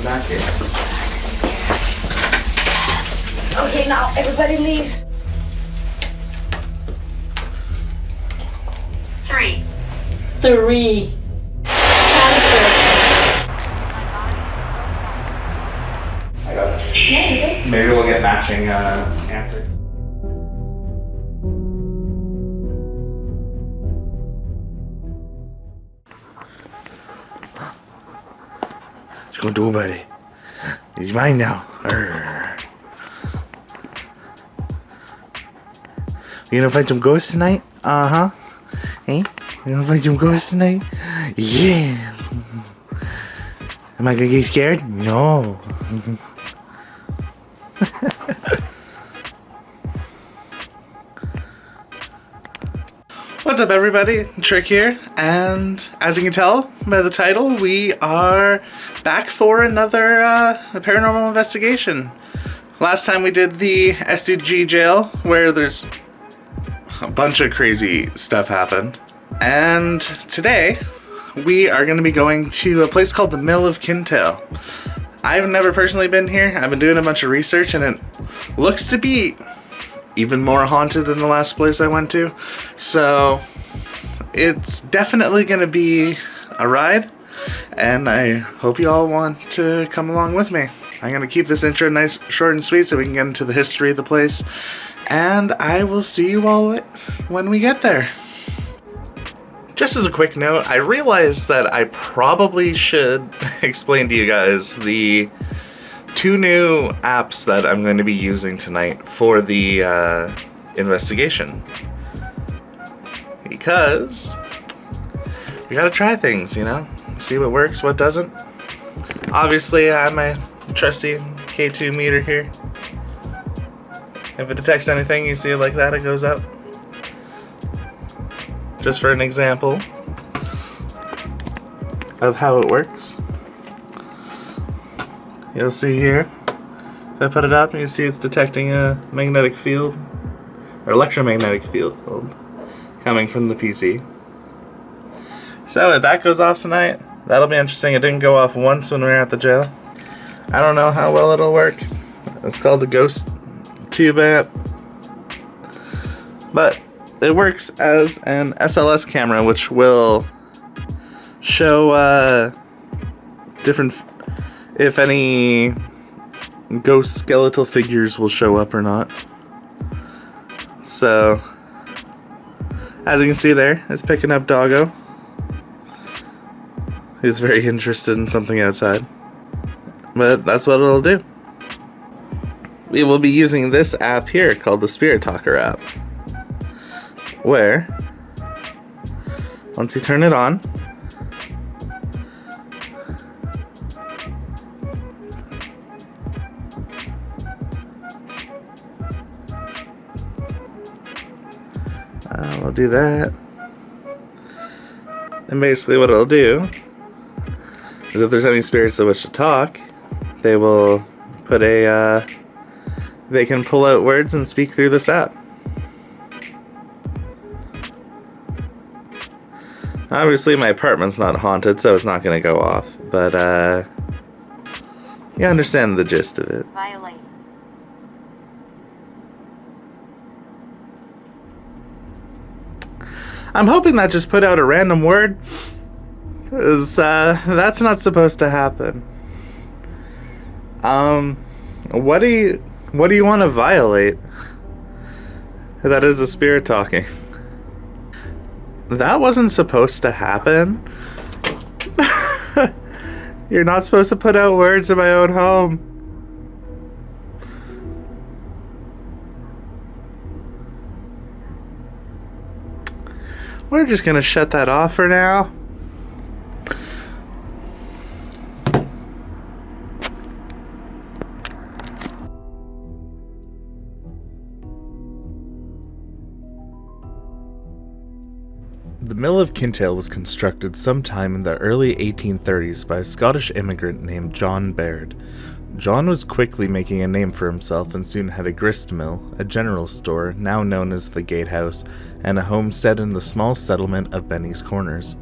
it back here. Yes. Okay, now everybody leave. 3. 3. Cancer. I got it. Yeah, you're good. Maybe we'll get matching answers. What you gonna do about it? He's mine now. Arr. You gonna find some ghosts tonight? Uh-huh. Hey? You gonna find some ghosts tonight? Yes. Am I gonna get scared? No. What's up, everybody? Trick here, and as you can tell by the title, we are back for another paranormal investigation. Last time we did the SDG jail, where there's a bunch of crazy stuff happened, and today we are going to be going to a place called the Mill of Kintail. I've never personally been here. I've been doing a bunch of research, and it looks to be even more haunted than the last place I went to. So it's definitely going to be a ride, and I hope you all want to come along with me. I'm going to keep this intro nice, short, and sweet so we can get into the history of the place, and I will see you all when we get there. Just as a quick note, I realized that I probably should explain to you guys the 2 new apps that I'm going to be using tonight for the investigation. Because we gotta try things, you know? See what works, what doesn't. Obviously, I have my trusty K2 meter here. If it detects anything, you see it like that, it goes up. Just for an example of how it works. You'll see here, if I put it up, you can see it's detecting a magnetic field, or electromagnetic field coming from the PC. So if that goes off tonight, that'll be interesting. It didn't go off once when we were at the jail. I don't know how well it'll work. It's called the Ghost Tube app. But it works as an SLS camera, which will show different, if any ghost skeletal figures will show up or not. So, as you can see there, it's picking up Doggo. He's very interested in something outside. But that's what it'll do. We will be using this app here called the Spirit Talker app, where once you turn it on, we'll do that, and basically what it'll do is if there's any spirits that wish to talk, they will put a they can pull out words and speak through this app. Obviously my apartment's not haunted, so it's not going to go off, but you understand the gist of it. Violate. I'm hoping that just put out a random word, because that's not supposed to happen. What do you want to violate? That is the spirit talking. That wasn't supposed to happen. You're not supposed to put out words in my own home. We're just gonna shut that off for now. The Mill of Kintail was constructed sometime in the early 1830s by a Scottish immigrant named John Baird. John was quickly making a name for himself and soon had a grist mill, a general store, now known as the Gatehouse, and a homestead in the small settlement of Benny's Corners.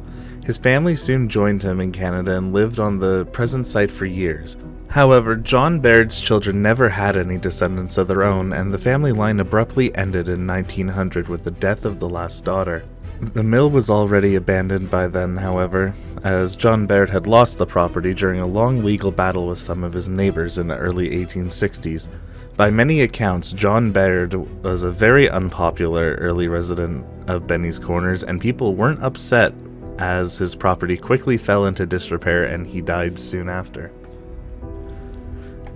His family soon joined him in Canada and lived on the present site for years. However, John Baird's children never had any descendants of their own, and the family line abruptly ended in 1900 with the death of the last daughter. The mill was already abandoned by then, however, as John Baird had lost the property during a long legal battle with some of his neighbors in the early 1860s. By many accounts, John Baird was a very unpopular early resident of Benny's Corners, and people weren't upset as his property quickly fell into disrepair and he died soon after.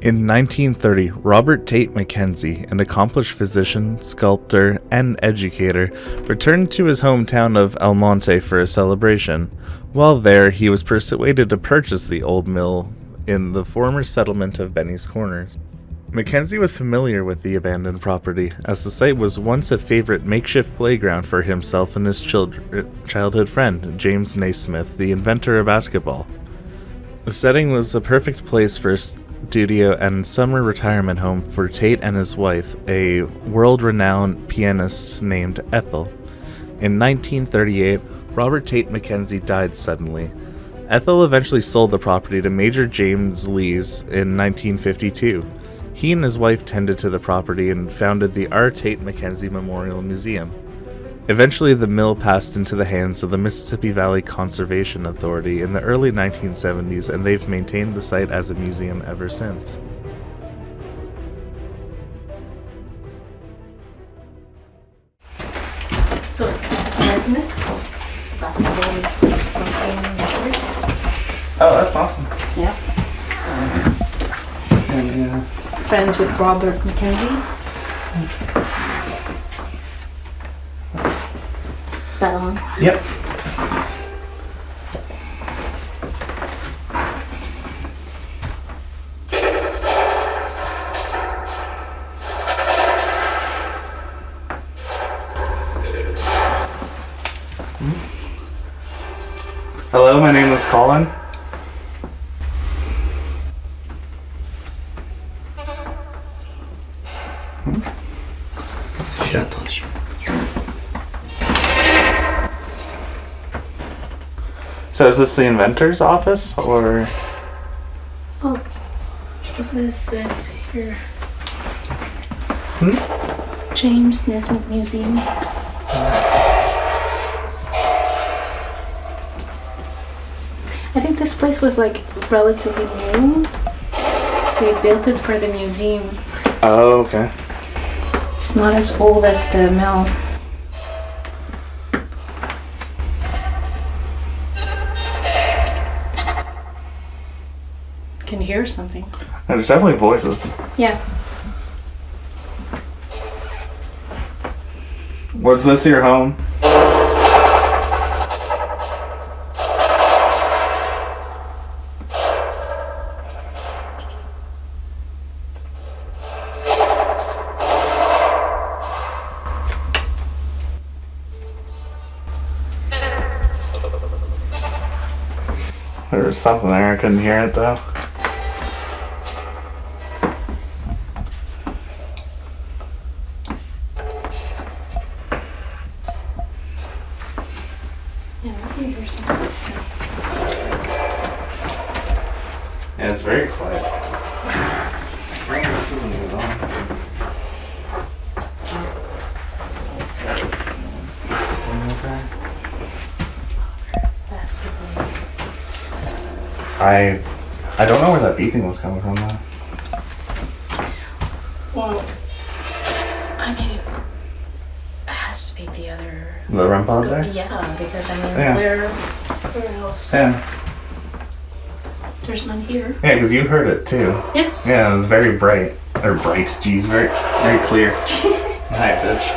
In 1930, Robert Tate Mackenzie, an accomplished physician, sculptor, and educator, returned to his hometown of El Monte for a celebration. While there, he was persuaded to purchase the old mill in the former settlement of Benny's Corners. Mackenzie was familiar with the abandoned property, as the site was once a favorite makeshift playground for himself and his childhood friend, James Naismith, the inventor of basketball. The setting was a perfect place for a studio and summer retirement home for Tate and his wife, a world-renowned pianist named Ethel. In 1938, Robert Tate Mackenzie died suddenly. Ethel eventually sold the property to Major James Lees in 1952. He and his wife tended to the property and founded the R. Tate Mackenzie Memorial Museum. Eventually, the mill passed into the hands of the Mississippi Valley Conservation Authority in the early 1970s, and they've maintained the site as a museum ever since. So this is Nesmith. Basketball. Oh, that's awesome. Yeah. And, Friends with Robert Mackenzie. Is that on? Yep. Hello, my name is Colin. So is this the inventor's office, or? Oh, this is here. James Nesmith Museum. I think this place was like relatively new. They built it for the museum. Oh, okay. It's not as old as the mill. Can you hear something? There's definitely voices. Yeah. Was this your home? There was something there, I couldn't hear it though. Yeah, I can hear some stuff. Yeah, it's very quiet. This isn't even on. Basketball. I don't know where that beeping was coming from though. Well, I mean, it has to be the other. The REM pod there? Yeah, because I mean, Yeah. where else? Yeah. There's none here. Yeah, because you heard it too. Yeah. Yeah, it was very bright. Or bright, geez, very clear. High pitched.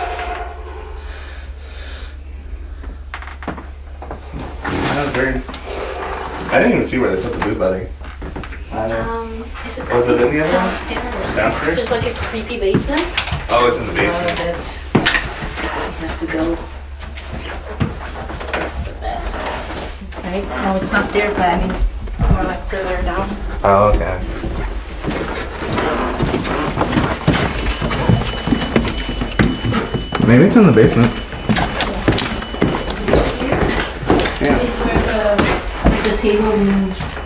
That was very... I didn't even see where they put the boot buddy. Is it? Was it in the other one? Downstairs? Downstairs? Just like a creepy basement. Oh, it's in the basement. You have to go. That's the best. Right? No, it's not there, but I mean, it's more like further down. Oh, okay. Maybe it's in the basement. Here Yeah. is where the table moved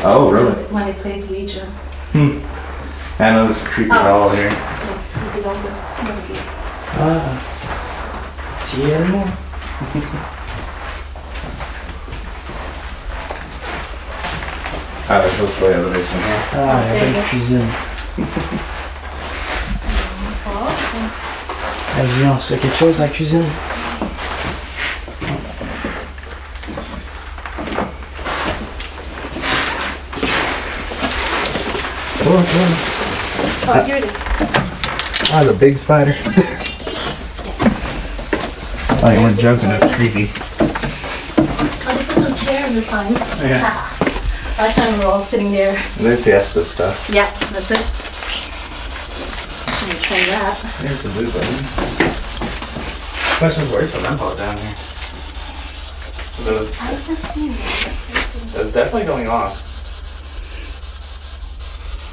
Oh, really? when I played Ouija. I know this is a creepy doll here. Yeah, creepy doll with a smoky. Ciermo. Ah, c'est ça, c'est la dessin here. Ah, il y a une cuisine. Ah, Julien, on se fait quelque chose dans la cuisine? Oh, here it is. Ah, the big spider. Oh, you weren't joking, it's creepy. Oh, they put some chairs this time. Yeah. Last time we were all sitting there. There's siesta stuff. Yeah, that's it. Let me try that. Here's the blue button. Question is, where's the REM down here? I can see it. It's definitely going off.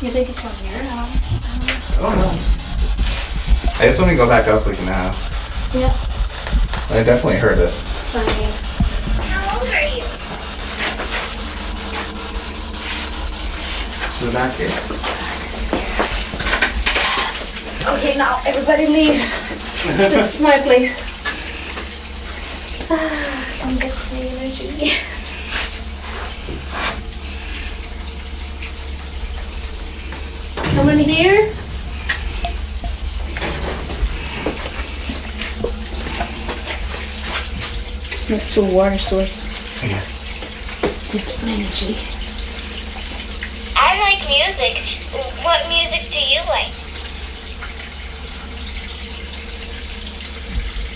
You think it's from here now? I don't know. I guess when we go back up, we can ask. Yeah. I definitely heard it. Funny. How old are you? To the back here. Yes. Okay, now everybody leave. This is my place. Don't get the energy. Someone here? Next to a water source. Yeah. Get energy. I like music. What music do you like?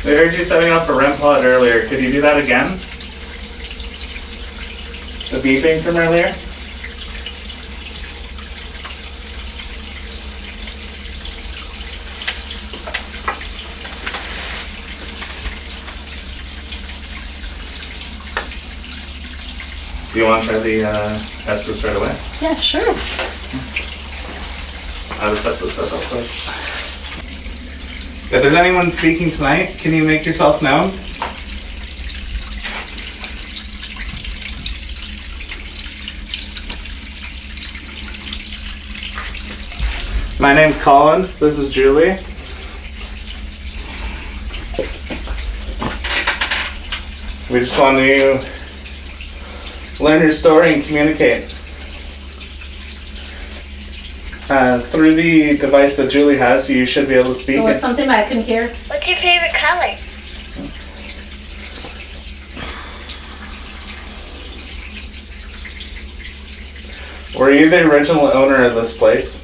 I heard you setting up a REM pod earlier. Could you do that again? The beeping from earlier? Do you want to try the S's right away? Yeah, sure. I'll just set this up real quick. If there's anyone speaking tonight, can you make yourself known? My name's Colin. This is Julie. We just want to learn your story and communicate. Through the device that Julie has, you should be able to speak. Oh, it's something I couldn't hear. What's your favorite color? Were you the original owner of this place?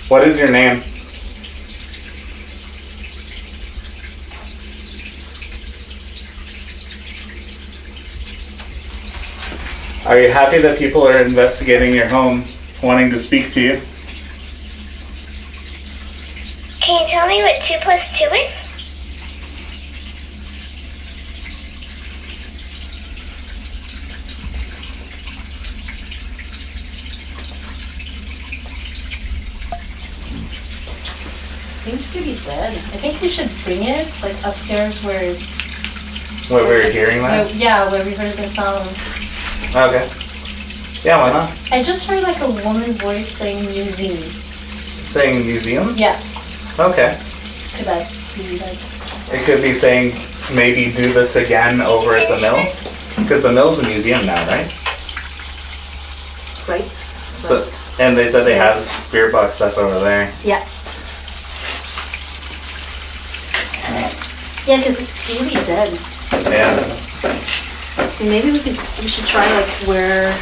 What is your name? Are you happy that people are investigating your home, wanting to speak to you? Can you tell me what 2 plus 2 is? Seems pretty dead. I think we should bring it like upstairs where. What, we were hearing that? Yeah, where we heard the sound. Okay. Yeah, why not? I just heard like a woman voice saying museum. Saying museum? Yeah. Okay. Could that be like? It could be saying maybe do this again over at the mill. Because the mill's a museum now, right? Right. So, and they said they have spirit box stuff over there. Yeah. Yeah, because it's really dead. Yeah. And maybe we should try like where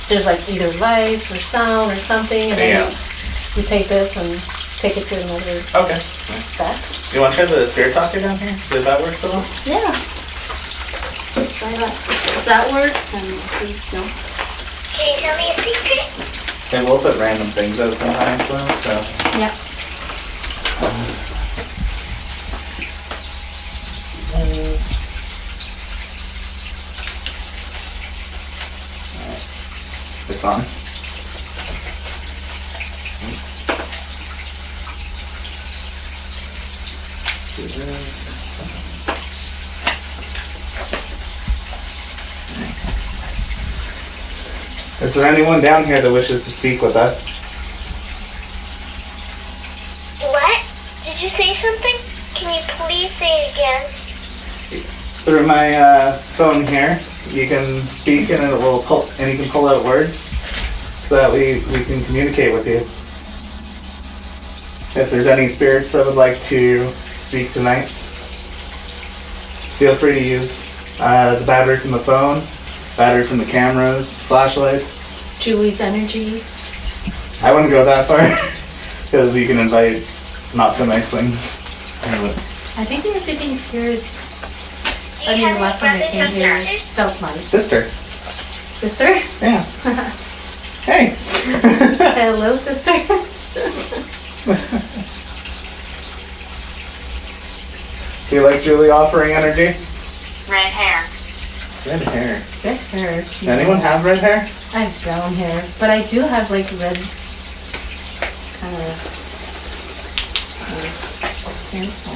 there's like either lights or sound or something, and then we take this and take it to another Okay. step. You want to try the spirit talker down here? See if that works at all? Yeah. Try that. If that works, then please no. Can you tell me a secret? And we'll put random things out sometimes though, so. Yeah. It's on. Is there anyone down here that wishes to speak with us? What? Did you say something? Can you please say it again? Through my phone here, you can speak and it will pull, and you can pull out words so that we can communicate with you. If there's any spirits that would like to speak tonight, feel free to use the battery from the phone, battery from the cameras, flashlights. Julie's energy. I wouldn't go that far because you can invite not so nice things. Anyway. I think everything here is. Do I you mean, have the last time I any came brothers here, or sisters? felt nice. Sister. Sister? Yeah. Hey. Hello, sister. Do you like Julie offering energy? Red hair. Red hair. Red hair. Does anyone have red hair? I have brown hair, but I do have like red kind of.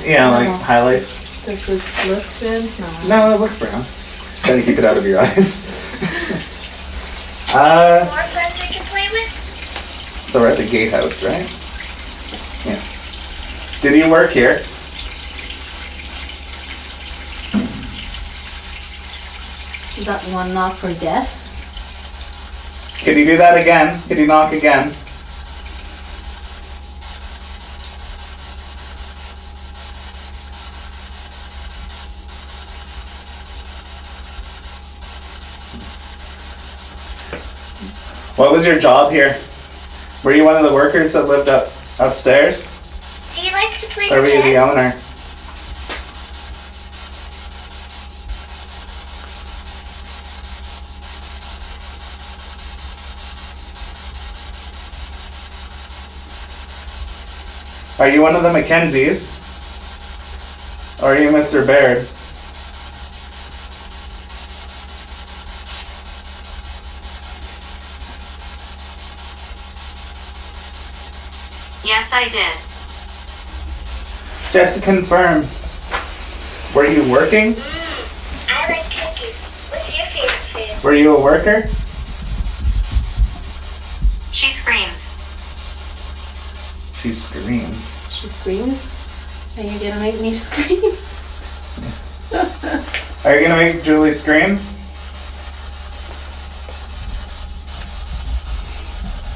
Yeah, like highlights. Does it look good? No. No, it looks brown. Trying to keep it out of your eyes. More friends we can play with? So we're at the gatehouse, right? Yeah. Did you work here? You got one knock for guests. Could you do that again? Could you knock again? What was your job here? Were you one of the workers that lived upstairs? Do you like to play Or were with you the Dad? owner? Are you one of the Mackenzies? Or are you Mr. Baird? Yes, I did. Just to confirm, were you working? I like cookies. What's your favorite food? Were you a worker? She screams. She screams. She screams. Are you gonna make me scream? Are you gonna make Julie scream?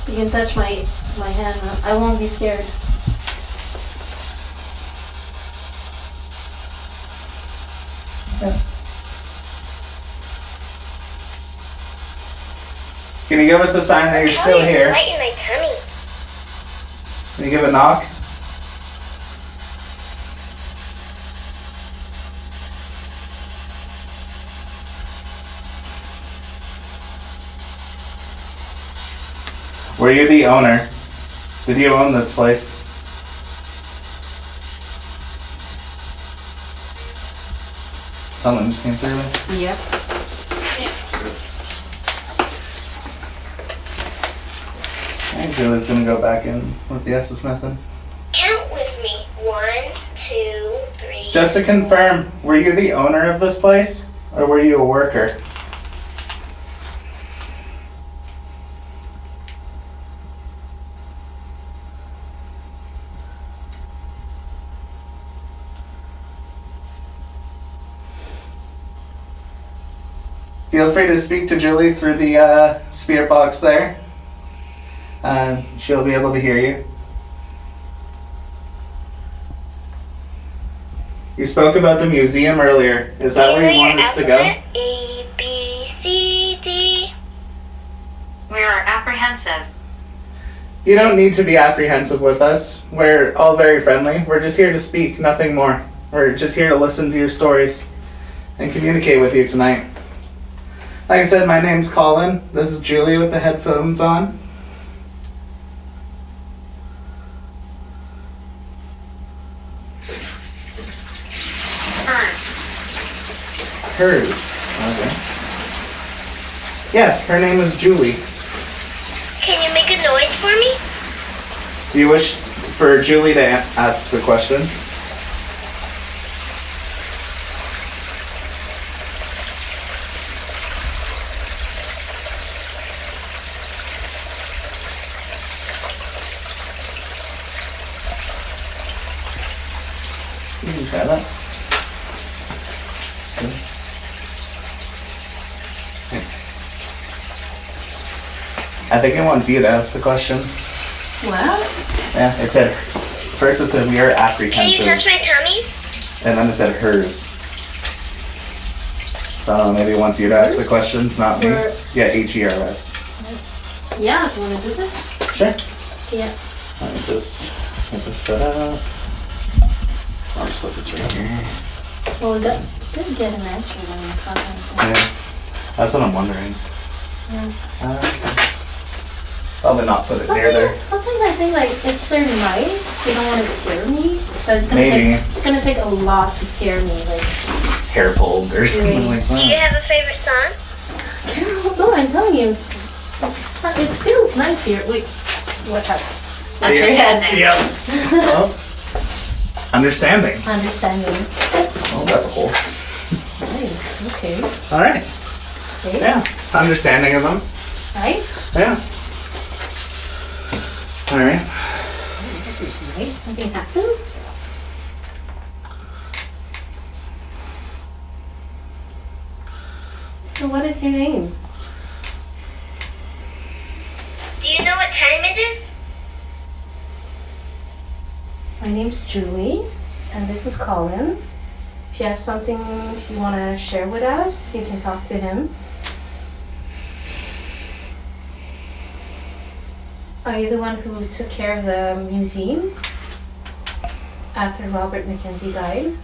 You can touch my hand. I won't be scared. Yeah. Can you give us a sign that you're still here? Right in my tummy. Can you give a knock? Were you the owner? Did you own this place? Someone just came through. Yep. And Julie's gonna go back in with the SS method. Count with me. 1, 2, 3. Just to confirm, were you the owner of this place? Or were you a worker? Feel free to speak to Julie through the spirit box there. She'll be able to hear you. You spoke about the museum earlier. Is that where you want us to go? A, B, C, D. We are apprehensive. You don't need to be apprehensive with us. We're all very friendly. We're just here to speak, nothing more. We're just here to listen to your stories and communicate with you tonight. Like I said, my name's Colin. This is Julie with the headphones on. Hers. Hers. Okay. Yes, her name is Julie. Can you make a noise for me? Do you wish for Julie to ask the questions? I think it wants you to ask the questions. What? Yeah, it said, first it said we are Can you apprehensive, touch my tummy? and then it said hers. So I don't know, maybe it wants you to ask the Hers? questions, not me. Or- Yeah, HERS. Yeah, do you want to do this? Sure. Yeah. Let me just get this set up. I'll just put this right here. Well, we did get an answer when we talking. Yeah, that's what I'm wondering. Yeah. Probably not put it near there. Something I think like if they're nice, they don't want to scare me. But Maybe. it's gonna take a lot to scare me. Like, Hair pulled or something like Do you that. have a favorite song? Carol, no, I'm telling you, it feels nice here. Wait, watch out. Watch your head. Yep. Well, understanding. Understanding. Oh, that's a hole. Nice. Okay. All right. Okay. Yeah. Understanding of them. Right? Yeah. All right. Nice. Something happened. So what is your name? Do you know what time it is? My name's Julie, and this is Colin. If you have something you want to share with us, you can talk to him. Are you the one who took care of the museum after Robert Mackenzie died?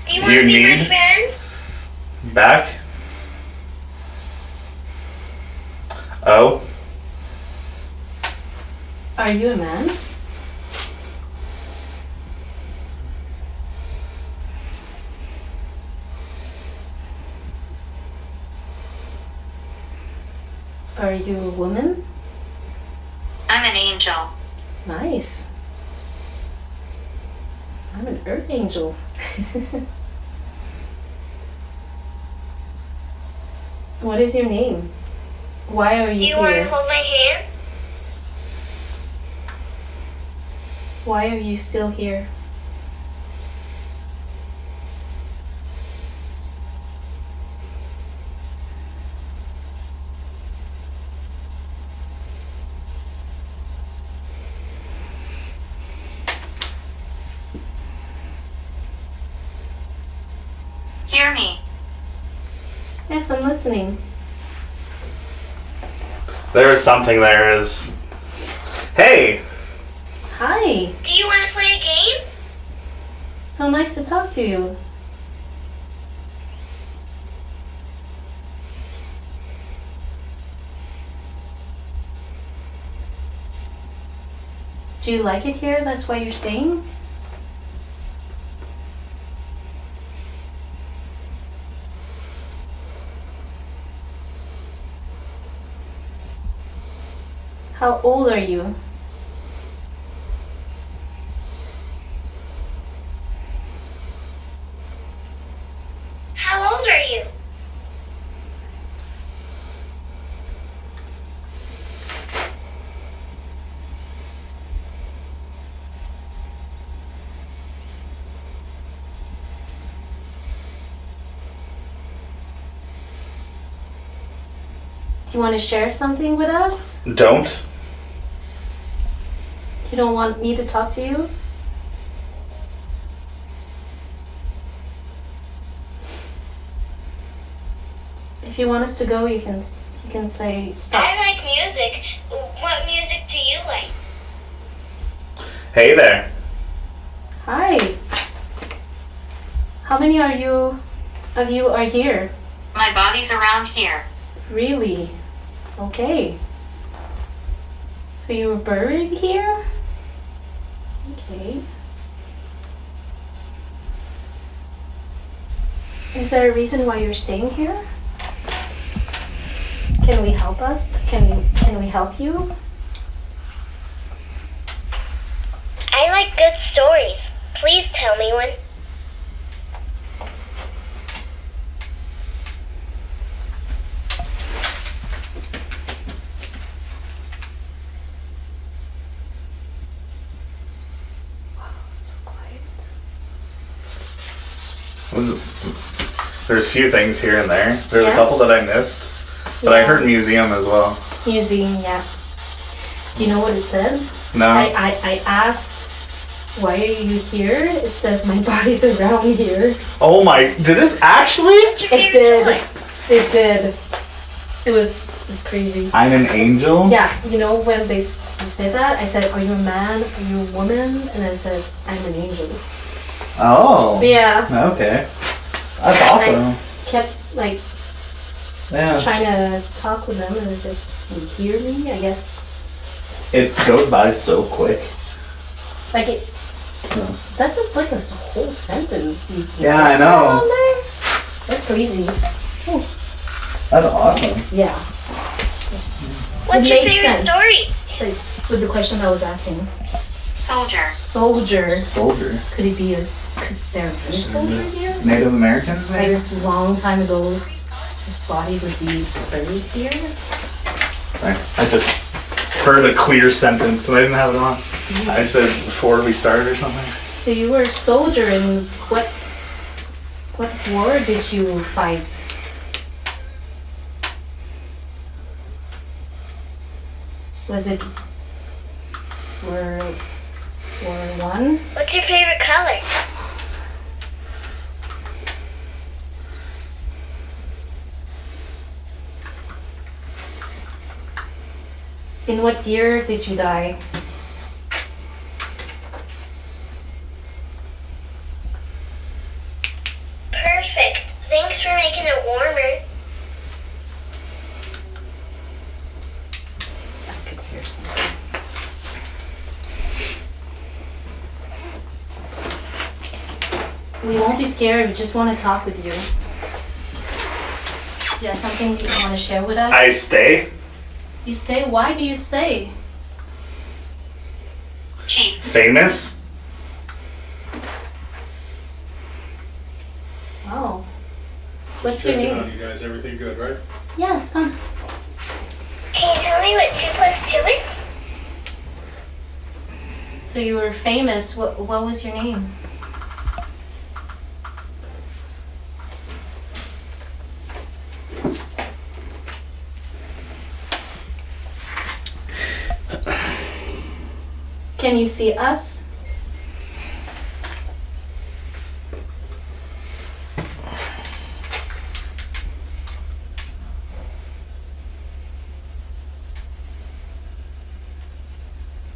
Do you want You to be my need- friend? Back. Oh. Are you a man? Are you a woman? I'm an angel. Nice. I'm an earth angel. What is your name? Why are Do you you want to here? hold my hand? Why are you still here? Hear me. Yes, I'm listening. There is something there is. Hey. Hi. Do you want to play a game? So nice to talk to you. Do you like it here? That's why you're staying? How old are you? How old are you? Do you want to share something with us? Don't. You don't want me to talk to you? If you want us to go, you can say stop. I like music. What music do you like? Hey there. Hi. How many of you are here? My body's around here. Really? Okay. So you were buried here? Okay. Is there a reason why you're staying here? Can we help us? Can we help you? I like good stories. Please tell me one. There's a few things here and there. There's a Yeah. couple that I missed, but I Yeah. heard museum as well. Museum, yeah. Do you know what it said? No. I asked, why are you here? It says my body's around here. Oh my! Did it actually? What's your It favorite did. color? It did. It was crazy. I'm an angel. Yeah, you know when they say that, I said, are you a man? Are you a woman? And then it says, I'm an angel. Oh. Yeah. Okay. That's awesome. Kept like Yeah. trying to talk with them and I said, can you hear me? I guess. It goes by so quick. Like it. It's like a whole sentence. Yeah, I know. On there? That's crazy. That's awesome. Yeah. What's It your makes favorite sense. story? Like with the question I was asking. Soldier. Soldier. Soldier. Could it be a? Could there be a soldier here? Native American? Like a long time ago, his body would be buried here. I just heard a clear sentence and I didn't have it on. I said before we started or something. So you were a soldier, and what war did you fight? Was it World War One? What's your favorite color? In what year did you die? Perfect. Thanks for making it warmer. I could hear something. We won't be scared. We just want to talk with you. Do you have something you want to share with us? I stay. You stay? Why do you stay? Chief. Famous. Oh. What's your name? You guys, everything good, right? Yeah, it's fun. Can you tell me what 2 + 2 is? So you were famous. What was your name? Can you see us?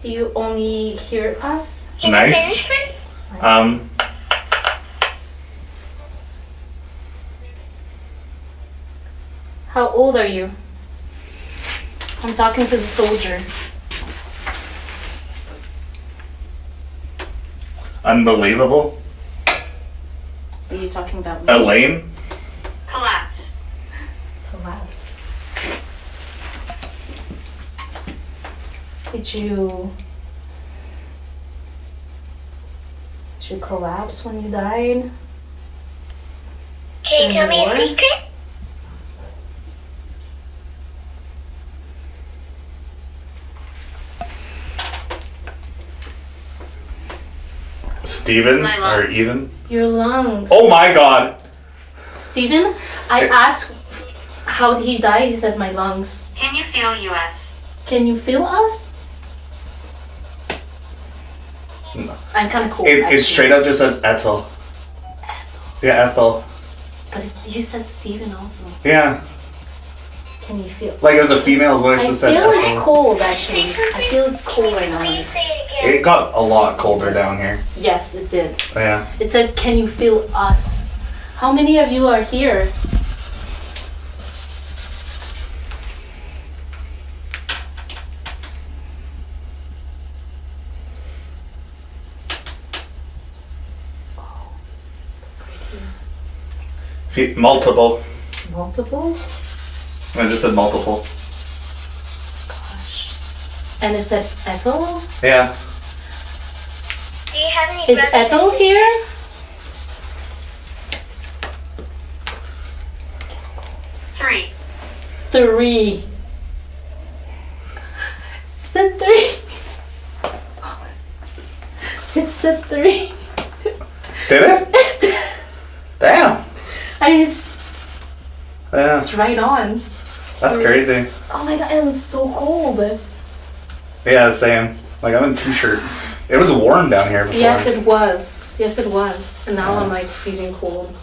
Do you only hear us? Can Nice. you finish it? How old are you? I'm talking to the soldier. Unbelievable. Are you talking about me? Elaine. Collapse. Collapse. Did you collapse when you died? Can you tell me a More? secret? Steven My or lungs. Ethan. Your lungs. Oh my god. Steven, I asked how did he die? He said my lungs. Can you feel US? Can you feel us? No. I'm kind of cool. It's actually. straight up just an Ethel. Yeah, Ethel. But you said Steven also. Yeah. Can you feel? Like it was a female voice I that said feel it's Ethel. cold actually. I feel it's cold right now. Please say it again. It got a lot colder down here. Yes, it did. Yeah. It said, can you feel us? How many of you are here? Multiple. Multiple? I just said multiple. Gosh. And it said Ethel? Yeah. Do you have any Is brothers Ethel and here? Three. 3. It said 3. It said 3. Did it? Dang. Yeah, it's right on. that's crazy. Oh my god, it was so cold. Yeah, same. Like I'm in a t-shirt. It was warm down here before. Yes, it was. Yes, it was. And now I'm like freezing cold.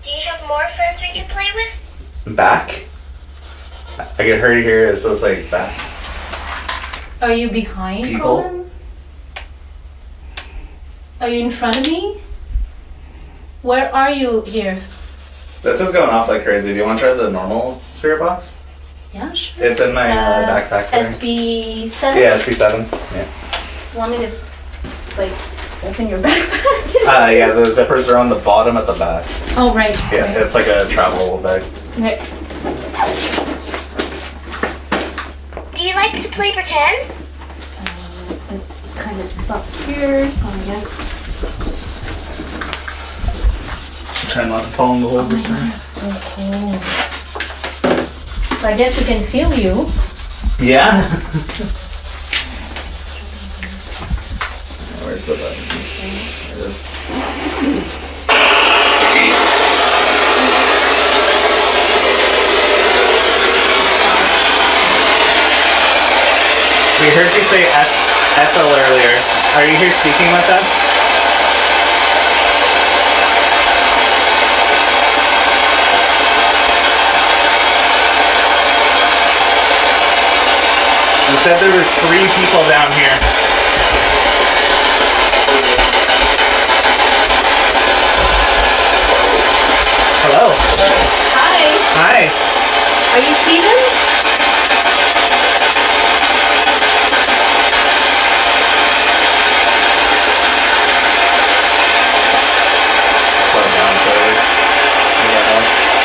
Do you have more friends we can play with? Back. I get hurt here. It says like back. Are you behind, People? Colin? Are you in front of me? Where are you here? This is going off like crazy. Do you want to try the normal spirit box? Yeah, sure. It's in my backpack there. SB7? Yeah, SB7. Yeah. Want me to, like, open your backpack? Yeah, the zippers are on the bottom at the back. Oh, right. Yeah, right. it's like a travel bag. Okay. Do you like to play pretend? It's kind of upstairs, so I guess. Try not to fall in the hole Oh my this god, time. it's so cold. So I guess we can feel you. Yeah. Where's the button? There it is. We heard you say Ethel earlier. Are you here speaking with us? You said there was 3 people down here. Hello. Hi. Hi. Are you Steven? Slow down, sorry.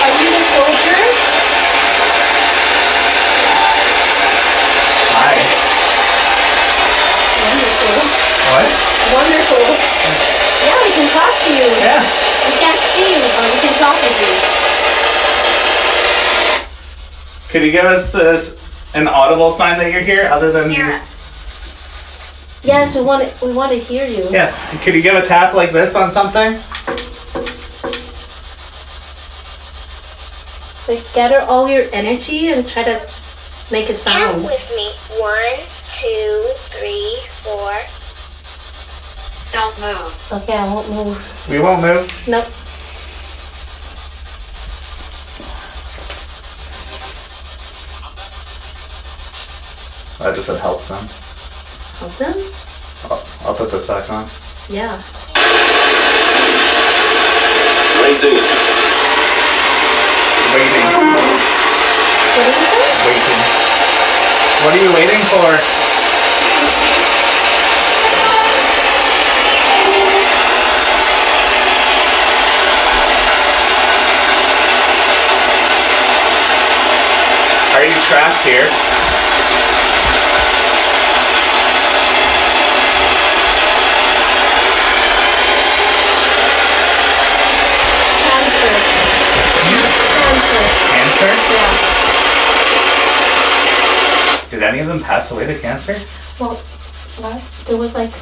Are you the soldier? Hi. Wonderful. What? Wonderful. Yeah, we can talk to you. Yeah. We can't see you, but we can talk with you. Could you give us an audible sign that you're here, other than Hear these? us. Yes, we want to hear you. Yes. Could you give a tap like this on something? Like gather all your energy and try to make a Count sound. with me. 1, 2, 3, 4. Don't move. Okay, I won't move. We won't move. Nope. I just said help them. Help them? I'll put this back on. Yeah. Waiting. What did you say? Waiting. What are you waiting for? Are you trapped here? Cancer. Cancer. Cancer? Yeah. Did any of them pass away to cancer? Well, there was like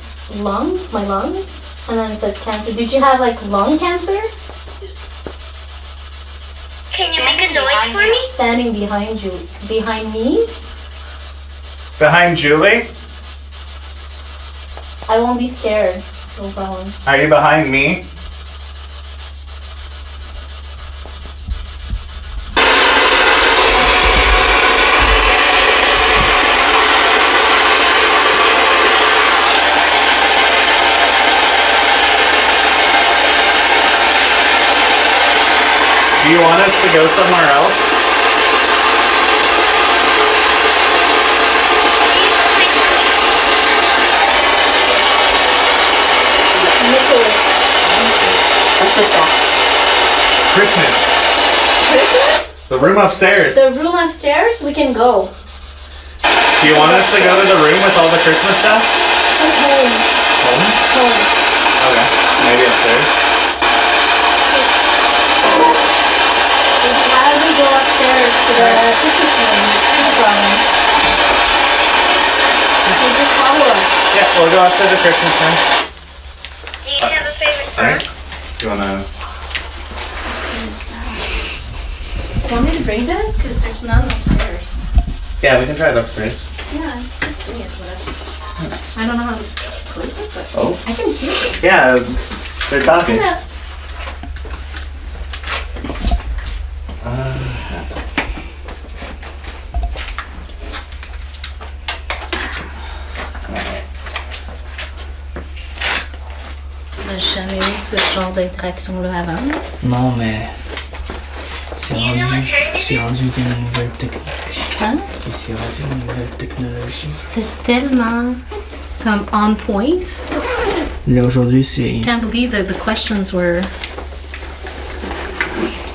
lungs, my lungs, and then it says cancer. Did you have like lung cancer? Can you make a noise for me? Standing behind you. Behind me? Behind Julie? I won't be scared. No problem. Are you behind me? Do you want us to go somewhere else? Nicholas. What's this stuff? Christmas. Christmas? The room upstairs. The room upstairs? We can go. Do you want us to go to the room with all the Christmas stuff? Home. Home? Home. Okay. Maybe upstairs. How do we go upstairs to the Christmas room? No problem. You just follow us. Yeah, we'll go up to the Christmas room. Do you have a favorite song? Alright. Do you wanna... Want me to bring this? Because there's none upstairs. Yeah, we can try it upstairs. Yeah, bring it with us. I don't know how to close it, but Oh. I can hear it. Yeah, they're talking. Yeah. J'ai jamais eu ce genre d'interaction-là avant. Non, mais. C'est rendu une nouvelle technologie. Hein? Et c'est rendu une nouvelle technologie. C'était tellement comme on point. Là, aujourd'hui, c'est. I can't believe that the questions were.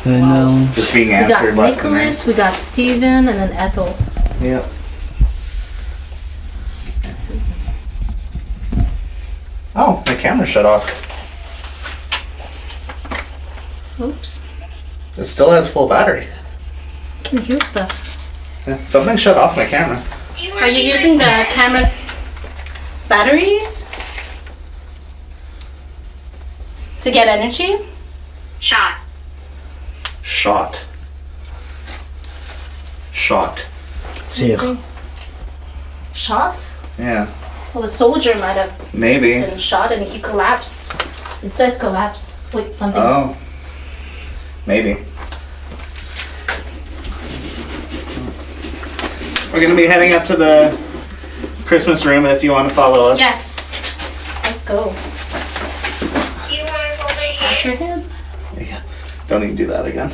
Non. Just being We got answered left and right. Nicholas, we got Steven, and then Ethel. Yep. Oh, my camera shut off. Oops. It still has full battery. I can hear stuff. Yeah, something shut off my camera. Are you using the camera's batteries to get energy? Shot. Shot. Shot. Tire. Shot? Yeah, Well, the soldier might have maybe. been shot and he collapsed. It said collapse. Wait, something. Oh, maybe. We're gonna be heading up to the Christmas room if you want to follow us. Yes. Let's go. Do you want to hold my Watch hand? your head. Yeah. Don't even do that again.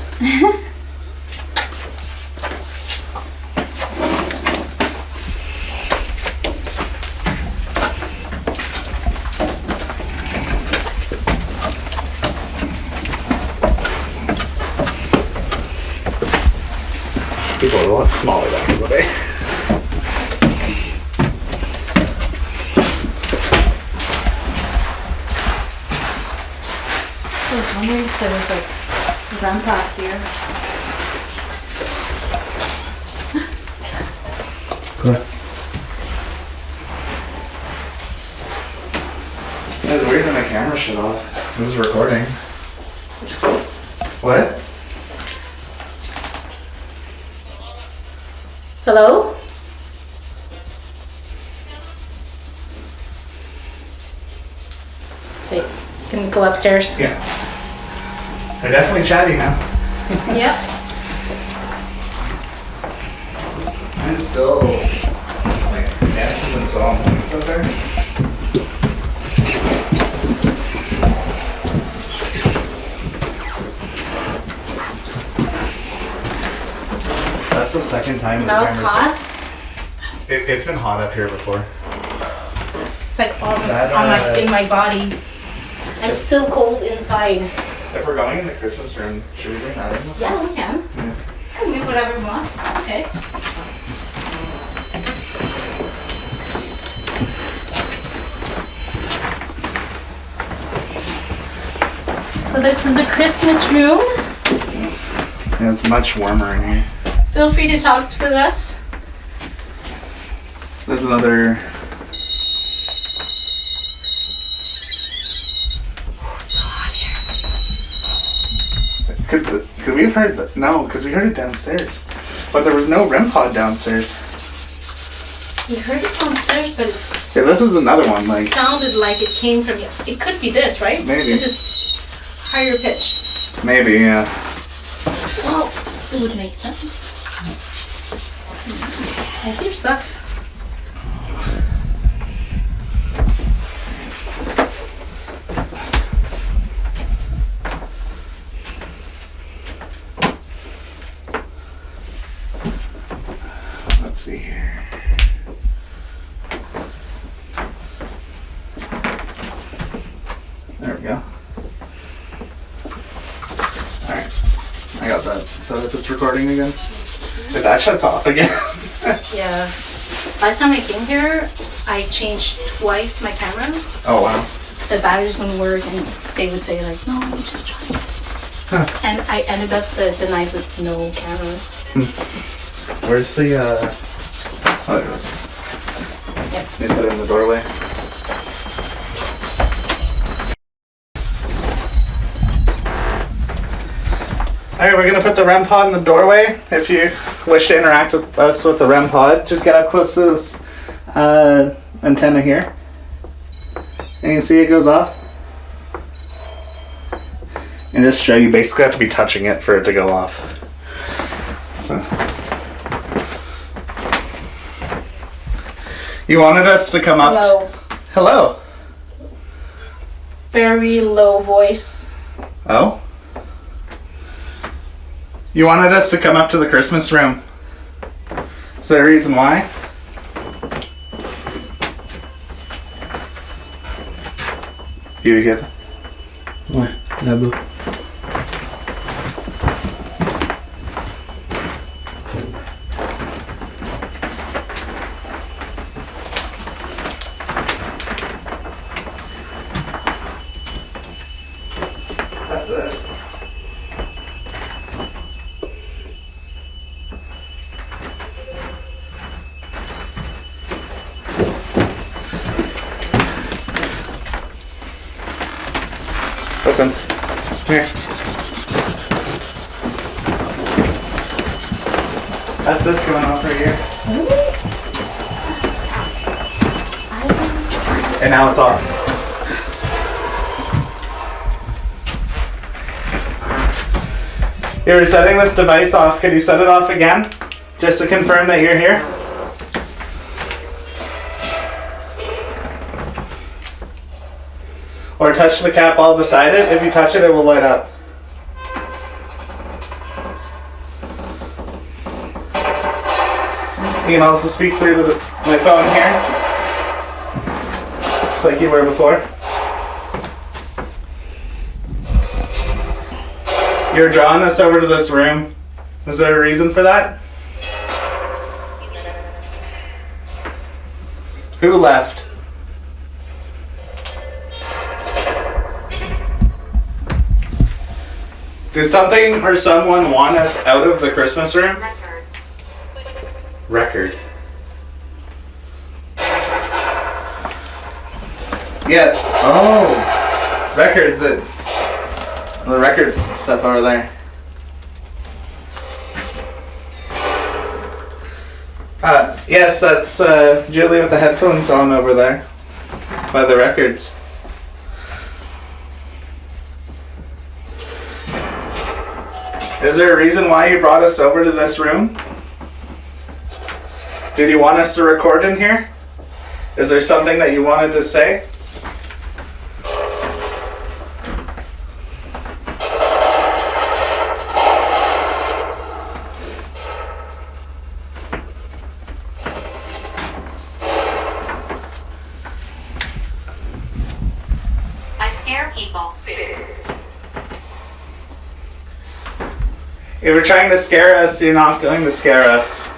People are a lot smaller back in the day. I was wondering if there was a grandpa here. Quoi? It was weird when my camera shut off. It was recording. What? Hello? Okay, can we go upstairs? Yeah. They're definitely chatting now. Yep. I'm still like dancing with song points up there. That's the second time this Now it's camera's hot. It's been hot up here before. It's like all That, in my body. I'm still cold inside. If we're going in the Christmas room, should we bring that in? Yeah, we can. Can do whatever we want. Okay. So this is the Christmas room. Yeah, it's much warmer in here. Feel free to talk with us. There's another. Oh, it's so hot here. Could we have heard that? No, because we heard it downstairs. But there was no REM pod downstairs. We heard it downstairs, but Because this is another one, it like. sounded like it came from you. It could be this, right? Maybe. Because it's higher pitched. Maybe, yeah. Well, it would make sense. I hear stuff. Let's see here. There we go. Alright. I got that set up. It's recording again. If that shuts off again. Yeah. Last time I came here, I changed twice my camera. Oh wow. The batteries wouldn't work, and they would say like, "No, we just tried it." Huh. And I ended up the night with no camera. Where's the oh, there it is. Yep. They put it in the doorway. Alright, we're gonna put the REM pod in the doorway. If you wish to interact with us with the REM pod, just get up close to this antenna here. And you see it goes off. And just show you basically have to be touching it for it to go off. So you wanted us to come up. Hello. Hello. Very low voice. Oh? You wanted us to come up to the Christmas room. Is there a reason why? You hear that? Ouais, là-bas. That's this. Listen. Here. That's this going off right here. And now it's off. You're setting this device off. Could you set it off again? Just to confirm that you're here? Or touch the cat ball beside it. If you touch it, it will light up. You can also speak through my phone here. Just like you were before. You're drawing us over to this room. Is there a reason for that? Who left? Did something or someone want us out of the Christmas room? Record. Record. Yeah. Oh. Record. The record stuff over there. Yes, that's Julie with the headphones on over there. By the records. Is there a reason why you brought us over to this room? Did you want us to record in here? Is there something that you wanted to say? I scare people. If you're trying to scare us, you're not going to scare us.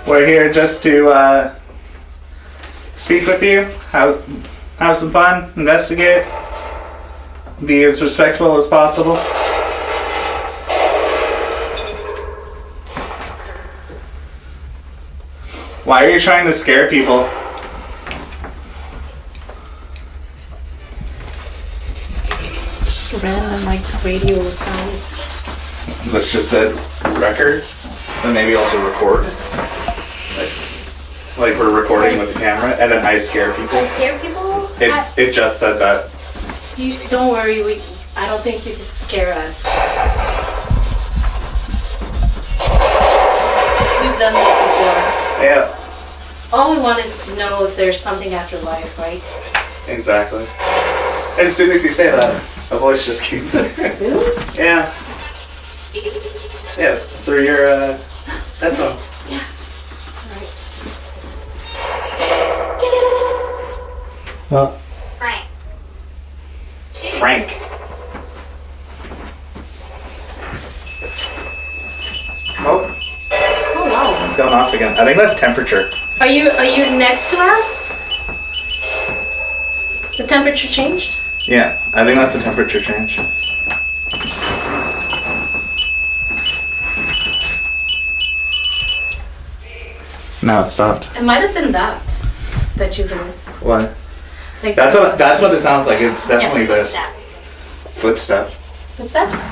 We're here just to speak with you, have some fun, investigate, be as respectful as possible. Why are you trying to scare people? Random like radio sounds. Let's just say record, and maybe also record. Like we're recording with the camera, and then I scare people. I scare people? It just said that. You don't worry. I don't think you could scare us. We've done this before. Yeah, All we want is to know if there's something after life, right? exactly. And as soon as you say that, a voice just came there. Really? Yeah. Yeah, through your headphones. Yeah. Alright. Well, Frank. Frank. Oh, Oh wow. it's going off again. I think that's temperature. Are you next to us? The temperature changed? Yeah, I think that's a temperature change. Now it stopped. It might have been that you've been. What? Like, That's what it sounds like. It's definitely this Step. footstep. footsteps?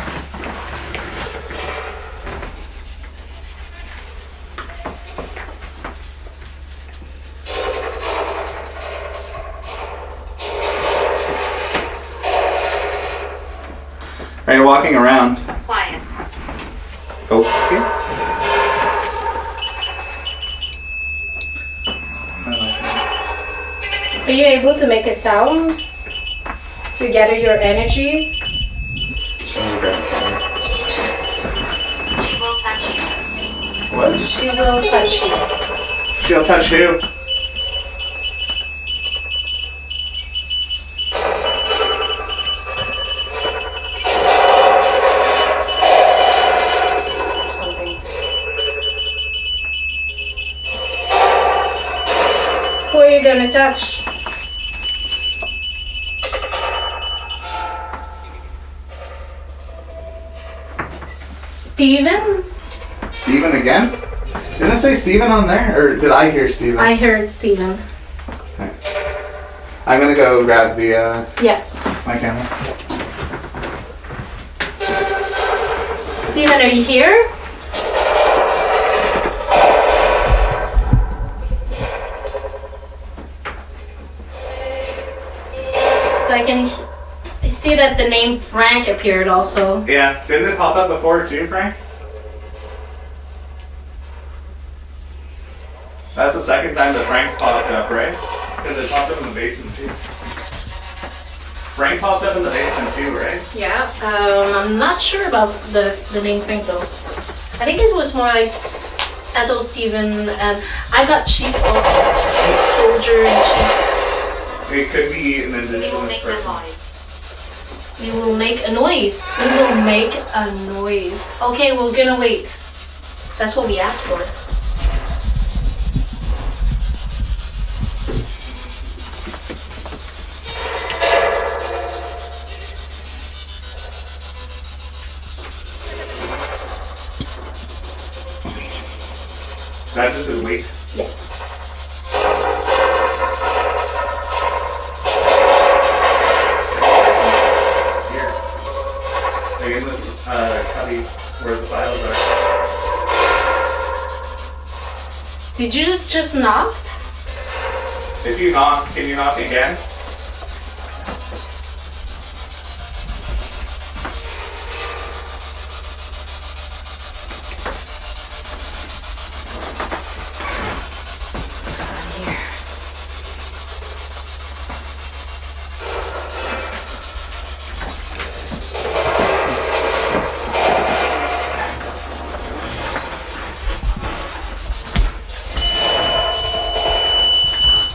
Are you walking around? Quiet. Okay. Are you able to make a sound to gather your energy? She will touch you. What? She will touch you. She'll touch who? Or something. Who are you gonna touch? Steven? Steven again? Didn't it say Steven on there? Or did I hear Steven? I heard Steven. I'm gonna go grab the Yeah. my camera. Steven, are you here? So I can see that the name Frank appeared also. Yeah. Didn't it pop up before too, Frank? That's the second time that Frank's popped up, right? Because it popped up in the basement too. Frank popped up in the basement too, right? Yeah. I'm not sure about the name Frank though. I think it was more like Ethel Steven, and I got sheep also. Soldier and sheep. It could be an We will indigenous make a person. noise. We will make a noise. We will make a noise. Okay, we're gonna wait. That's what we asked for. That just is wait. Yeah. Here. Like in this cubby where the files are. Did you just knock? If you knock, can you knock again?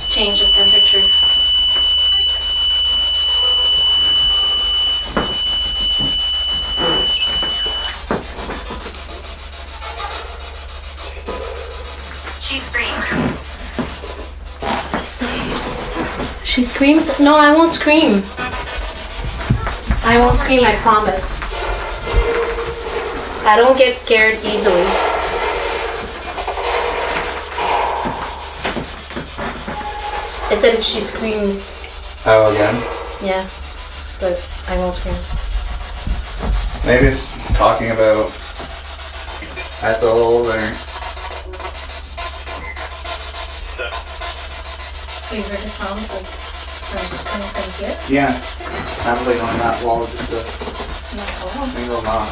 Change the temperature. She screams. She screams? No, I won't scream. I won't scream, I promise. I don't get scared easily. It said she screams. Oh, again? Yeah, but I won't scream. Maybe it's talking about Ethel or... So you heard the sound like from here? Yeah. Probably on that wall, just a No. single knock.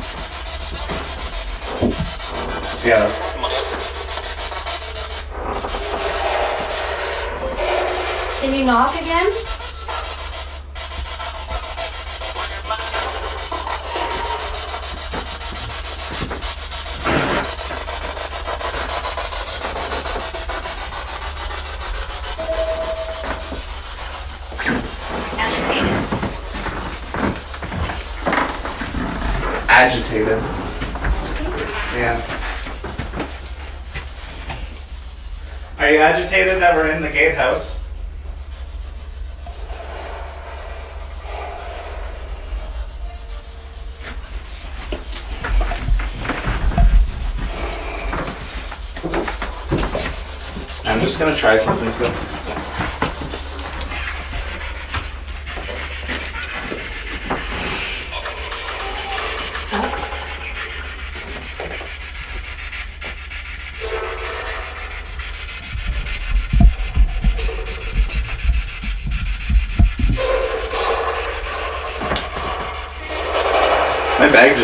Yeah. Can you knock again? Agitated. Yeah. Are you agitated that we're in the gatehouse? I'm just gonna try something quick.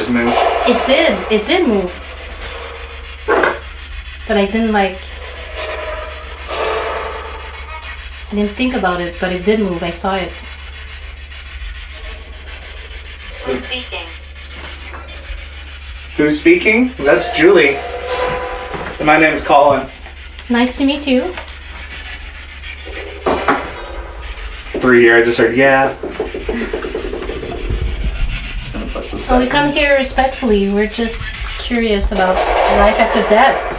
just moved. It did move. But I didn't think about it, but it did move. I saw it. Who's speaking? Who's speaking? That's Julie. My name's Colin. Nice to meet you. Through here, I just heard, yeah. Well, we come here respectfully. We're just curious about life after death.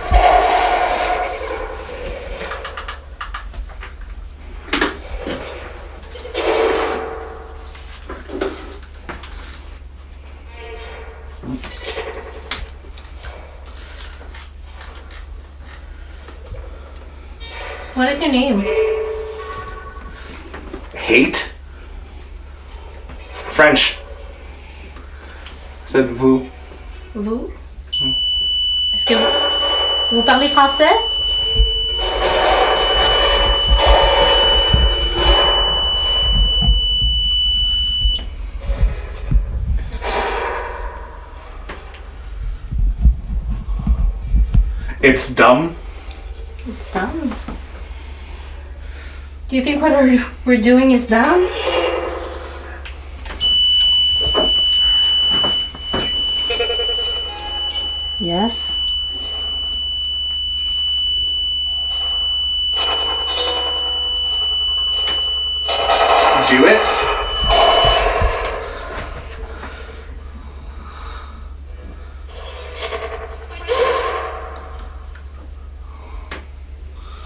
What is your name? Hate? French. Said vous. Vous? Est-ce que vous parlez français? It's dumb. It's dumb. Do you think what we're doing is dumb? Yes. Do it?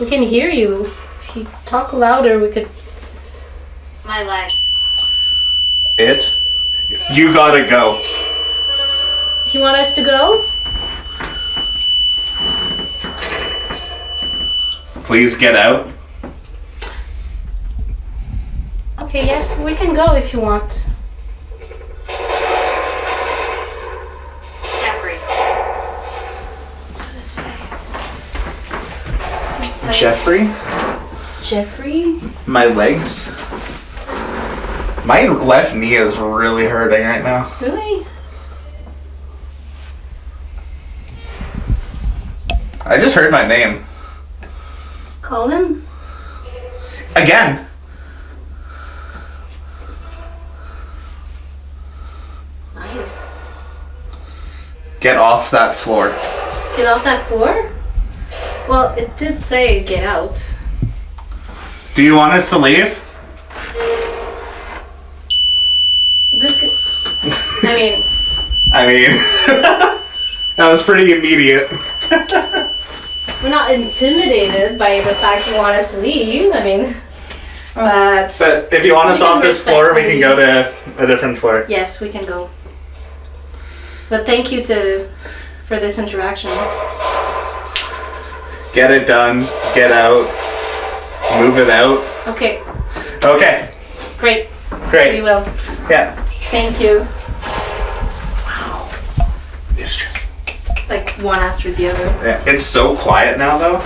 We can hear you. If you talk louder, we could... My legs. It? You gotta go. You want us to go? Please get out. Okay, yes, we can go if you want. Jeffrey. What does it say? It's like Jeffrey? Jeffrey? My legs? My left knee is really hurting right now. Really? I just heard my name. Colin? Again. Nice. Get off that floor. Get off that floor? Well, it did say get out. Do you want us to leave? This could... I mean, that was pretty immediate. we're not intimidated by the fact you want us to leave. But If you want us We can off this floor, we can go to a different floor. yes, we can go. But thank you for this interaction. Get it done. Get out. Move it out. Okay, Okay. great. We Great. will. Yeah. Thank you. It's just. Like one after the other. Yeah. It's so quiet now, though.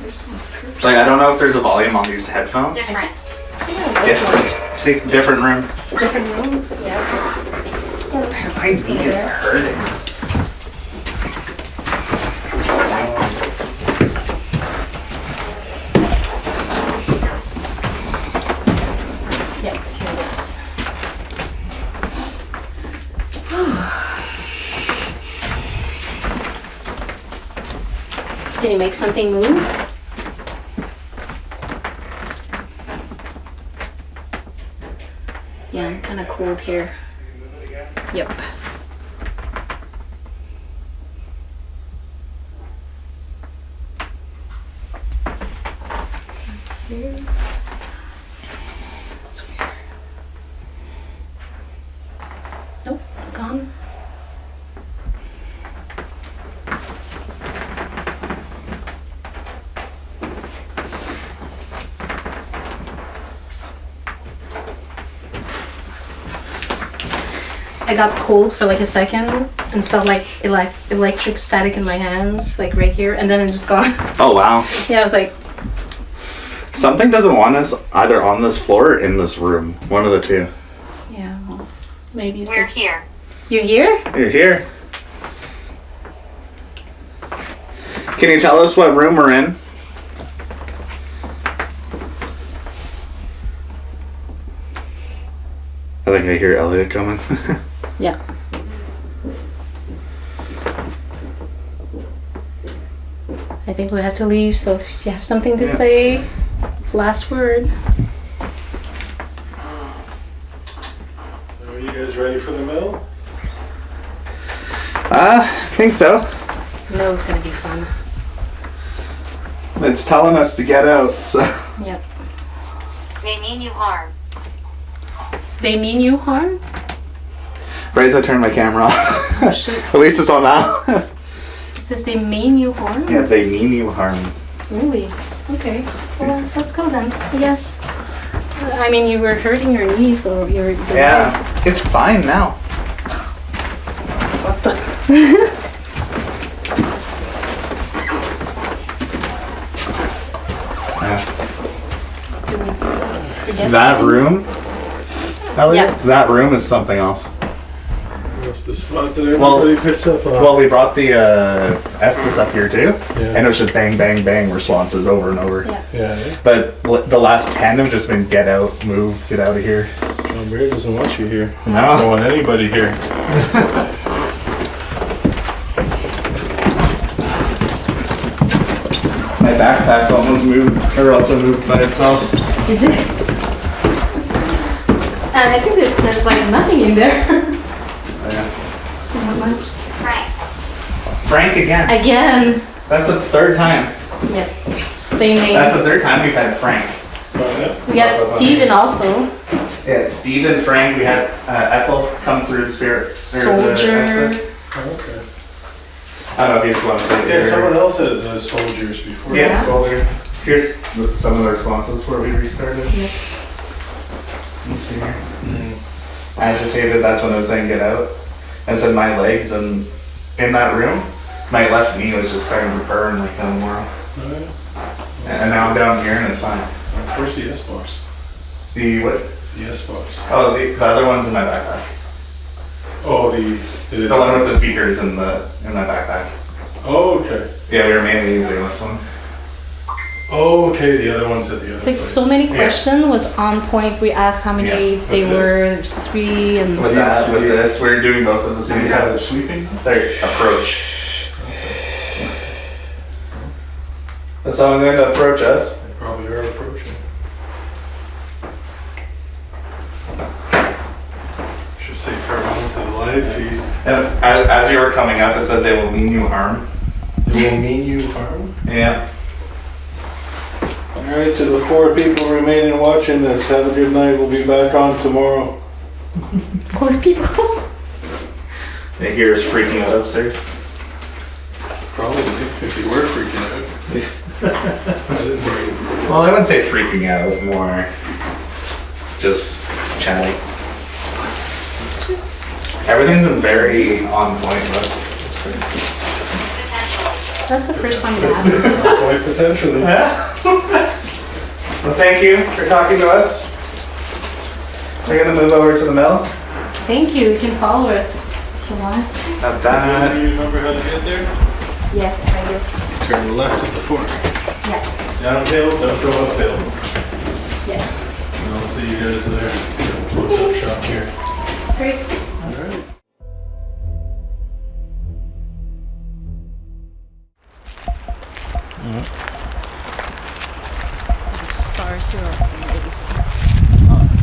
There's some proofs. Like, I don't know if there's a volume on these headphones. Different. Yeah, Different. See, different room. different room. Yeah. My knee is hurting. Yep, here it is. Can you make something move? Yeah, I'm kind of cold here. Yep. Here. Swear. Nope, gone. I got cold for like a second and felt like electric static in my hands, like right here, and then it just gone. Oh, wow. Yeah, I was like, Something doesn't want us either on this floor or in this room. One of the two. yeah, well, maybe it's We're like, here. You're here? You're here. Can you tell us what room we're in? I think I hear Elliot coming. Yeah. I think we have to leave, so if you have something to say, last word. Are you guys ready for the mill? I think so. Mill's gonna be fun. It's telling us to get out, so. Yep. They mean you harm. They mean you harm? Right as I turn my camera off. Oh, shoot. At least it's on now. It says they mean you harm? Yeah, they mean you harm. Really? Okay. Well, let's go then, I guess. I mean, you were hurting your knee, so you're... Yeah, it's fine now. What the? Did we forget That room? Elliot? Yeah. That room is something else. That's the spot that everybody picks up on. Well, we brought the Estes up here too, Yeah. and it was just bang, bang, bang responses over and over. Yeah. Yeah, But the last 10 have just been get out, move, get out of here. John Baird doesn't want you here. Don't No. want anybody here. My backpack almost moved, or also moved by itself. It did. And I think that there's like nothing in there. Not much. Frank. Frank again. Again. That's the third time. Yep. Same name. That's the third time we've had Frank. We got Steven also. Yeah, it's Steve and Frank. We had Ethel come through the spirit. or the Soldier. Estes. Okay. I don't know if you just want to say it Yeah, here. someone else had the soldiers before. Yeah, Yeah. soldier. Here's some of the responses where we restarted. Yep. Let's see here. Agitated, that's when I was saying get out. I said my legs, and in that room, my left knee was just starting to burn like no tomorrow. Oh, yeah. And now I'm down here and it's fine. Where's the S-box? The what? The S-box. Oh, the other one's in my backpack. Oh, the The one with the speakers in my backpack. Oh, okay. Yeah, we were mainly using this one. Oh, okay. The other one's at the other I think place. so many Yeah. questions was on point. We asked how many Yeah. they With were. There's 3 and With that, with this, we're doing both of the same. Yeah, the sweeping. Their approach. So I'm going to approach us. They probably are approaching. Should say farewell to the live feed. And as you were coming up, it said they will mean you harm. It will mean you harm. Yeah. Alright, to the 4 people remaining watching this, have a good night. We'll be back on tomorrow. 4 people. They hear us freaking out upstairs. Probably, if you were freaking out. I didn't hear you. Well, I wouldn't say freaking out, more just chatting. Just Everything's been very on point, but Potential. that's the first time that happened. Quite potentially. well, thank you for talking to us. We're gonna move over to the mill. Thank you. You can follow us if you want. Not Do that. you remember how to get there? Yes, I do. Turn left at the fork. Yeah. Downhill, don't go uphill. Yeah. And I'll see you guys there. Close up shop here. Great. Alright. The stars here are amazing.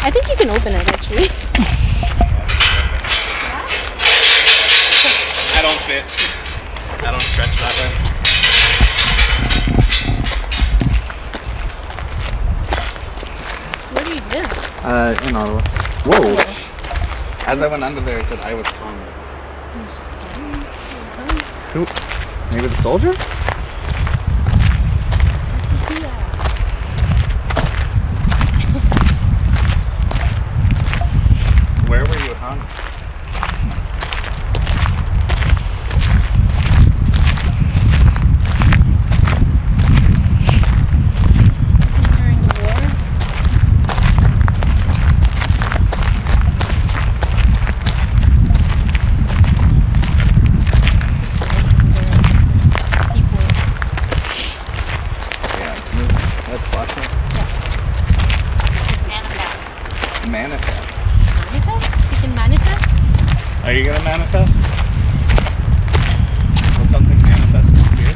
I think you can open it actually. I don't fit. I don't stretch that way. Where do you live? In Ottawa. Whoa! As I went under there, it said I was calm. Who? Maybe the soldier? Where were you hung? Are you gonna manifest? Will something manifest this year?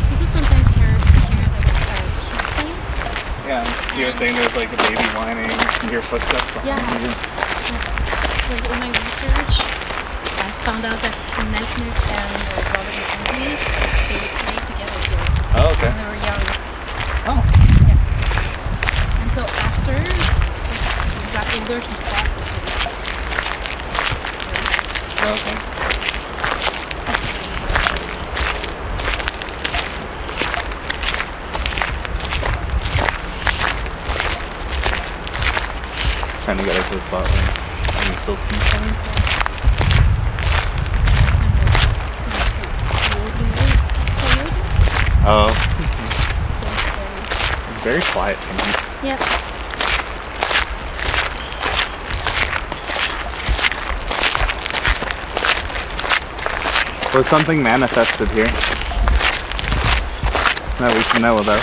People sometimes hear like a cute thing. Yeah, you were saying there's like a baby whining in your footsteps behind Yeah. you. Like in my research, I found out that Nesmith and Robert McKenzie, they played together here Oh, okay. when they were young. Oh. And so after he got older, he bought the place. Okay. Trying to get her to the spot where I can still see something. Oh. It's very quiet tonight. Yeah. Was something manifested here that we should know about?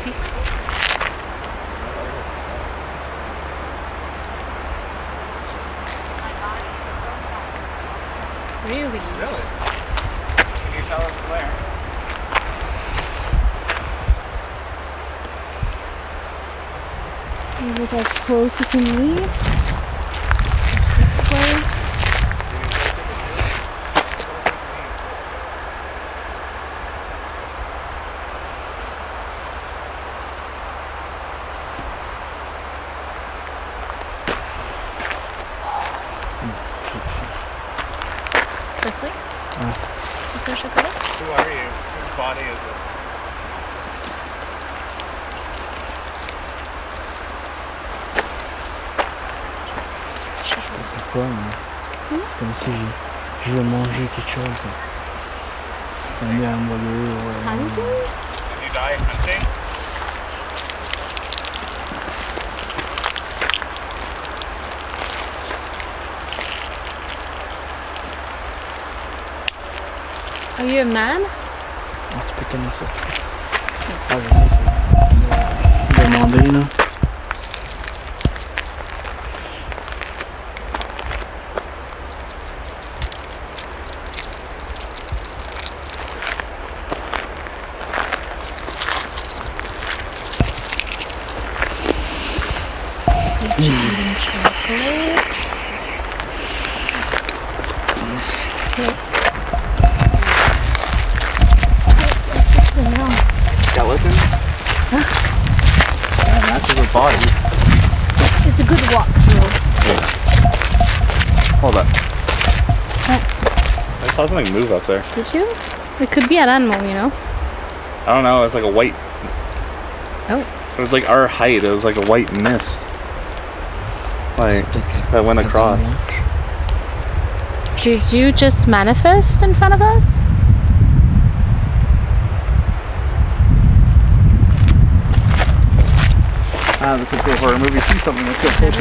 See something? Really? Really? Can you tell us where? Look as close you can leave. This way. This way? C'est un chocolat? Who are you? Whose body is it? Pourquoi c'est comme si je veux manger quelque chose. Un hamburger ou Hunting? Did you die hunting? Are you a man? Ah, tu peux tenir ça, s'il te plaît. Ah, mais ça, c'est demander, là. Eating chocolate. Skeletons? Yeah, matches with bodies. It's a good walk, so. Hold up. I saw something move up there. Did you? It could be an animal, you know? I don't know, it was like a white, Oh. it was like our height, it was like a white mist. Like, that went across. Did you just manifest in front of us? Ah, this could be a horror movie. See something that's good.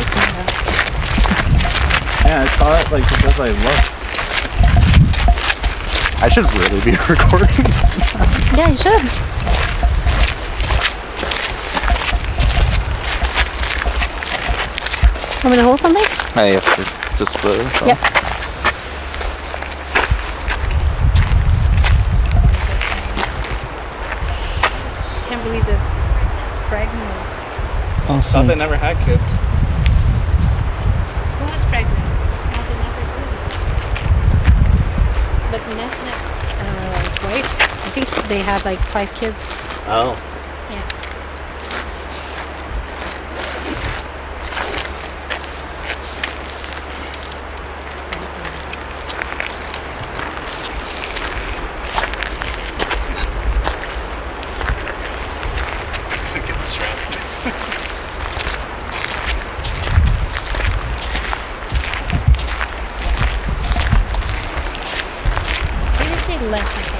Yeah, I saw it like just as I looked. I should really be recording. Yeah, you should. Want me to hold something? Hey, yes, please. Just the. Yep. Can't believe this. Pregnant. Oh, I thought they never had kids. Who was pregnant? No, they never did. But Nesmith's wife, I think they had like 5 kids. Oh. Yeah. Get the strap. They just say left, I think.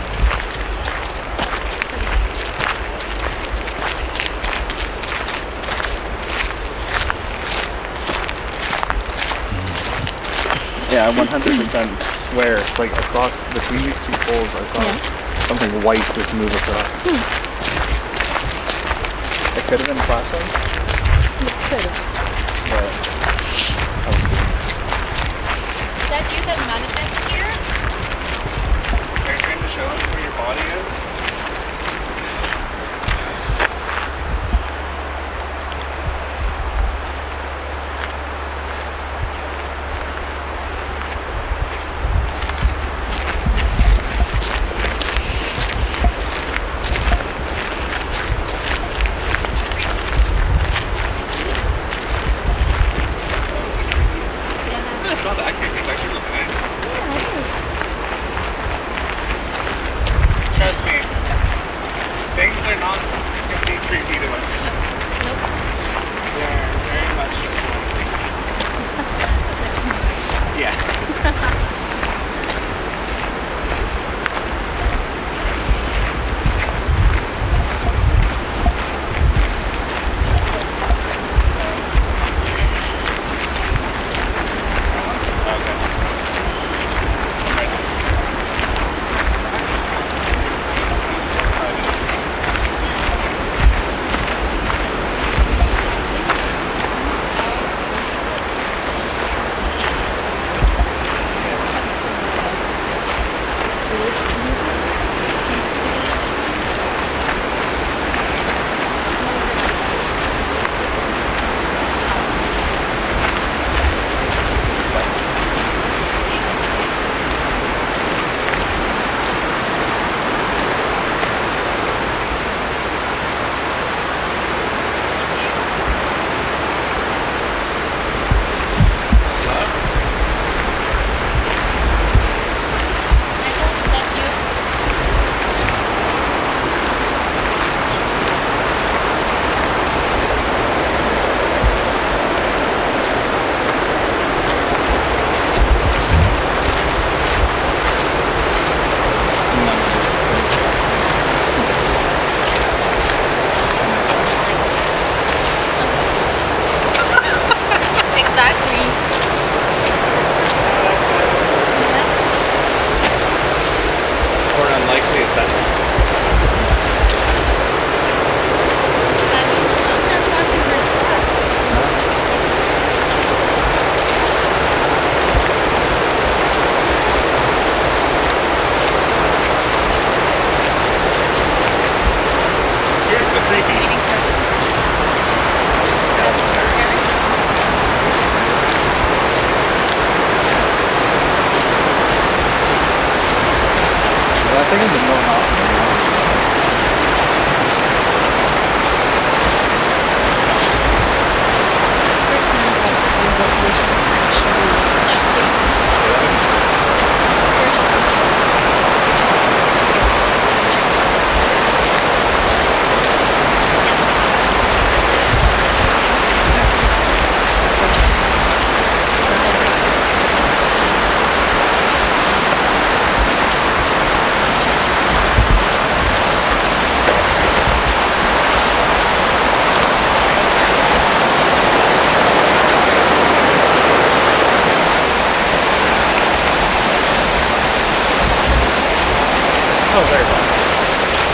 Yeah, I 100% swear. Like across between these two poles, I saw something white just move across. It could have been a flashlight. It could have. But That you that manifested here? are you trying to show us where your body is? It's not that creepy, it's actually really nice. Trust me, things are not going to be creepy to us. Nope. They're very much things. Yeah.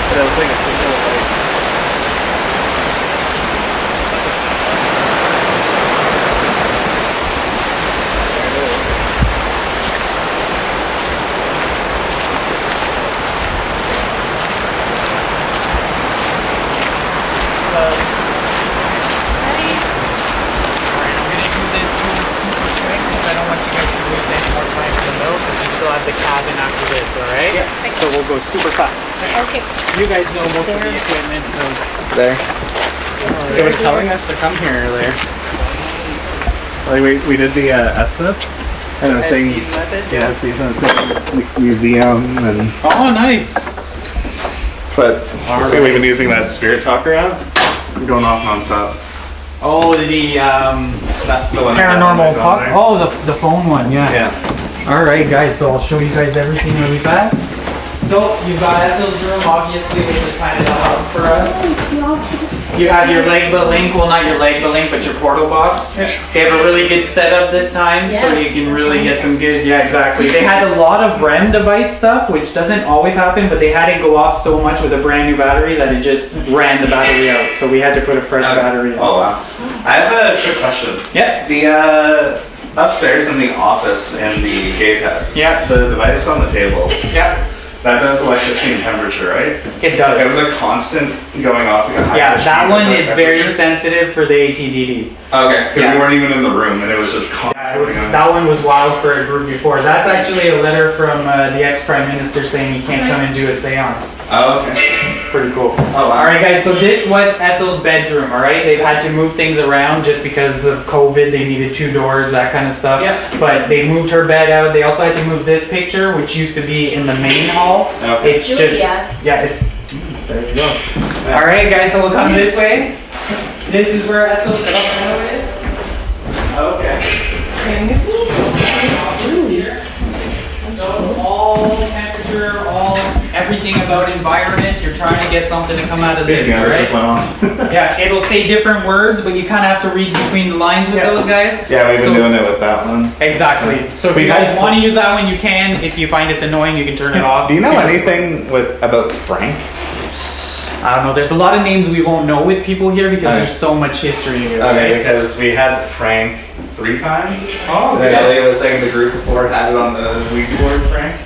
But it was like a single like. There it is. The cabin after this, alright? Yeah. So we'll go super fast. Okay. You guys know most of the equipment, so. There. It was telling us to come here earlier. Like we did the Estes, and it was saying, yeah, Estes, and it was saying like, museum and. Oh, nice. But we've been using that Spirit Talker app. We're going off nonstop. Oh, the The one paranormal I pop. got Oh, the phone one, yeah. Yeah. Alright guys, so I'll show you guys everything really fast. So you've got Ethel's room, obviously, which is kind of the hub for us. You have your Legba link, well not your Legba link, but your portal box. Yeah. They have a really good setup this time, so Yes. you can really get some good, yeah exactly. They had a lot of REM device stuff, which doesn't always happen, but they had it go off so much with a brand new battery that it just ran the battery out. So we had to put a fresh battery in. Oh wow. I have a quick question. Yeah. The upstairs in the office in the gate heads. Yeah. The device on the table. Yeah. That does electricity and temperature, right? It does. It was a constant going off like a high Yeah, pitch that beat. one that is very temperature? sensitive for the ATDD. Okay, because Yeah. we weren't even in the room and it was just Yeah, constantly going. that one was wild for a group before. That's actually a letter from the ex-prime minister saying he can't come and do a seance. Oh, okay. Pretty cool. Oh, wow. All right, guys. So this was Ethel's bedroom. All right, they've had to move things around just because of COVID. They needed 2 doors, that kind of stuff. Yeah. But they moved her bed out. They also had to move this picture, which used to be in the main hall. Okay. It's just Julia. yeah. It's there you go. All right, guys. So we'll come this way. This is where Ethel's bedroom is. Okay. So all temperature, all everything about environment. You're trying to get something to come out of this, Yeah, that just right? went on. Yeah, it'll say different words, but you kind of have to read between the lines with those guys. Yeah, we've been So- doing it with that one. Exactly. So if We you had guys want to use that one, you can. If you find it's annoying, you can turn it off. Do you know anything about Frank? I don't know. There's a lot of names we won't know with people here because Okay. there's so much history here. Okay, right? because we had Frank 3 times. Oh, And yeah. Elliot was saying the group before had it on the Ouija board, Frank.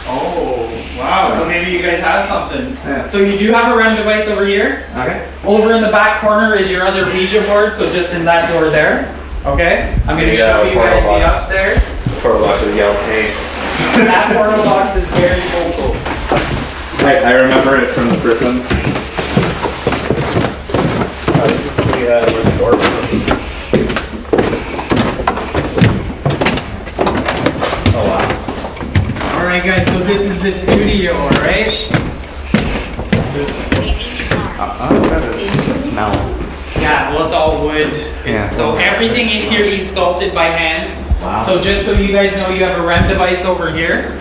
Oh, wow. So maybe you guys have something. Yeah. So you do have a REM device over here. Okay. Over in the back corner is your other Ouija board, so just in that door there. Okay? I'm going to The, show you portal guys the box. upstairs. Portal box with yellow paint. That portal box is very vocal. I remember it from the prison. Oh, this is the where the door closes. Oh wow. Alright guys, so this is the studio, alright? That is smell. Yeah, well it's all wood. Yeah. So everything in here he sculpted by hand. Wow. So just so you guys know, you have a REM device over here.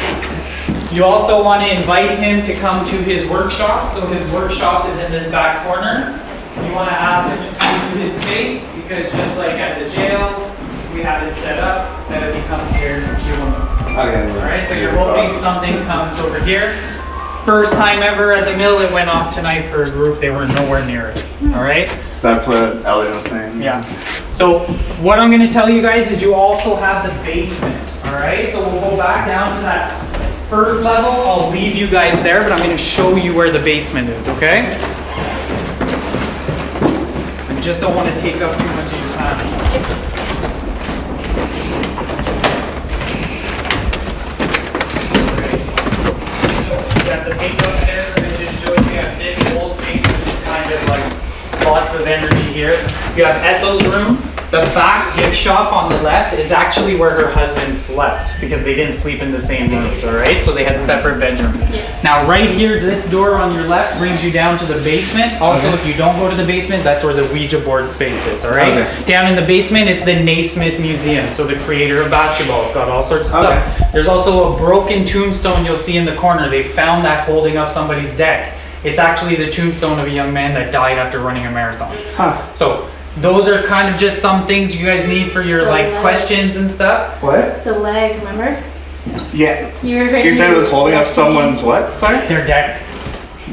You also want to invite him to come to his workshop. So his workshop is in this back corner. You want to ask him to come to his space because just like at the jail, we have it set up that if he comes here, you will know. Okay. Alright, so you're hoping something comes over here. First time ever at the mill, it went off tonight for a group. They were nowhere near it. Alright? That's what Elliot was saying. Yeah. So what I'm going to tell you guys is you also have the basement. Alright? So we'll go back down to that first level. I'll leave you guys there, but I'm going to show you where the basement is, okay? I just don't want to take up too much of your time. Got the paint upstairs, and I just showed you have this whole space, which is kind of like lots of energy here. You have Ethel's room. The back gift shop on the left is actually where her husband slept because they didn't sleep in the same rooms, all right? So they had separate bedrooms. Now right here, this door on your left brings you down to the basement. Also, if you don't go to the basement, that's where the Ouija board space is, all right? Okay. Down in the basement, it's the Naismith Museum. So the creator of basketball, it's got all sorts of stuff. There's also a broken tombstone you'll see in the corner. They found that holding up somebody's deck. It's actually the tombstone of a young man that died after running a marathon. Huh. So those are kind of just some things you guys need for your like questions and stuff. What? The leg, remember? Yeah. You said it was holding up someone's what? Sorry? Their deck.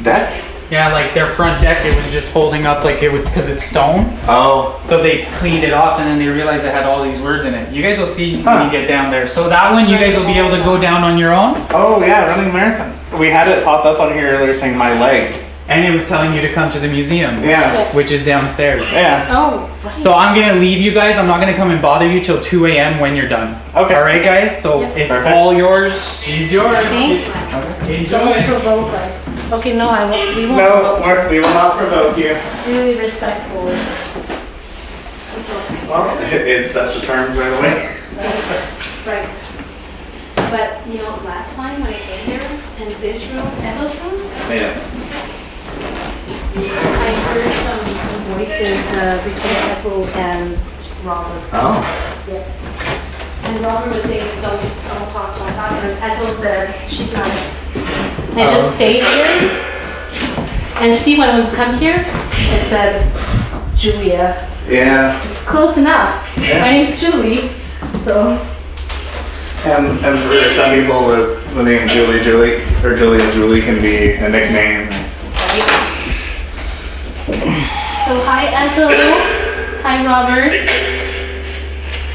Deck? Yeah, like their front deck, it was just holding up like it would, because it's stone. Oh. So they cleaned it off and then they realized it had all these words in it. You guys will see when you get down there. So that one, you guys will be able to go down on your own. Oh yeah, running a marathon. We had it pop up on here earlier saying my leg. And it was telling you to come to the museum. Yeah. Which is downstairs. Yeah. Oh, right. So I'm gonna leave you guys. I'm not gonna come and bother you till 2 a.m. when you're done. Okay. All right, guys. So Yep. it's Perfect. all yours. She's yours. Thanks. Don't Enjoy. provoke us. Okay, no, I won't. We won't No, provoke. we will not provoke you. Really respectful. It's okay. Well, it set the terms right away. Right. Right. But you know, last time when I came here in this room, Ethel's room, Yeah. I heard some voices between Ethel and Robert. Oh. Yep. And Robert was saying, don't talk. And Ethel said, she's nice. And I just stayed here. And see, when we come here, it said Julia. Yeah. It's close enough. Yeah. My name's Julie, so. And for some people, the name Julie or Julie can be a nickname. So hi Ethel, hi Robert.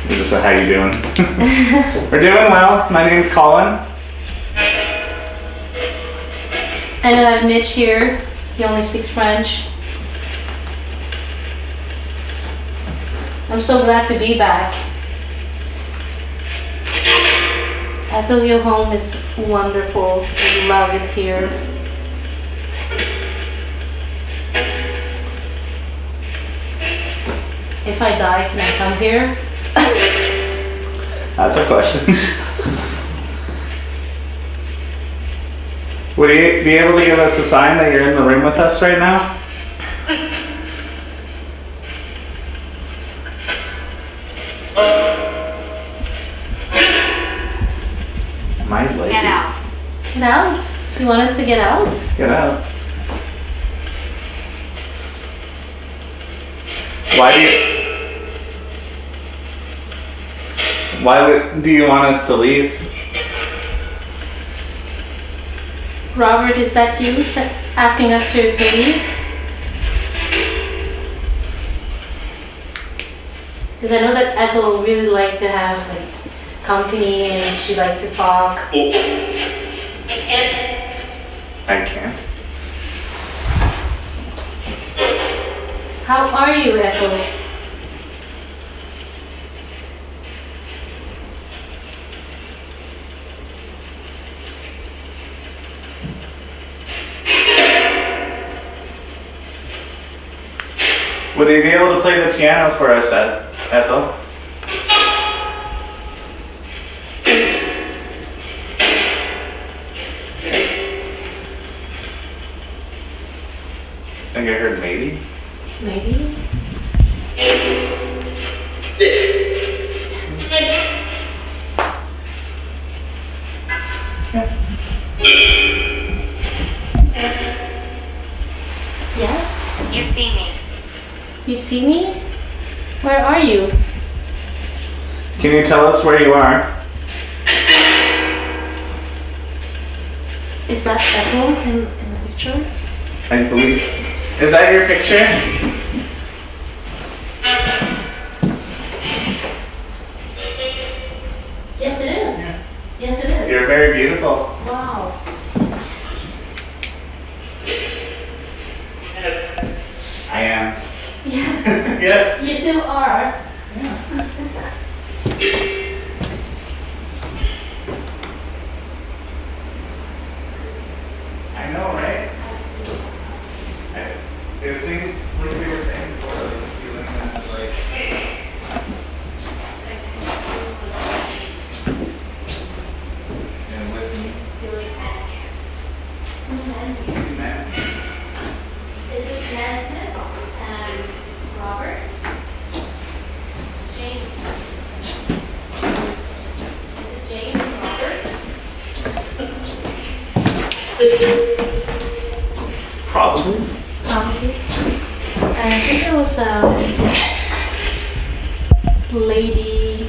Just say, how you doing? We're doing well. My name's Colin. And I have Mitch here. He only speaks French. I'm so glad to be back. Ethel, your home is wonderful. I love it here. If I die, can I come here? That's a question. Would you be able to give us a sign that you're in the room with us right now? My lady. Get out. Get out? You want us to get out? Get out. Do you want us to leave? Robert, is that you asking us to leave? Because I know that Ethel really liked to have like company and she liked to talk. I can't. How are you, Ethel? Would you be able to play the piano for us, Ethel? I think I heard maybe. Maybe? Yes? You see me. You see me? Where are you? Can you tell us where you are? Is that Ethel in the picture? I believe. Is that your picture? Yes, it is. Yes, it is. You're very beautiful. Wow. I am. Yes. Yes. You still are. I know, right? It seemed like we were saying before, like the feeling kind of like. And with me. Two men. Is it Nesmith and Robert? James. Is it James and Robert? Probably. Probably. I think there was a lady.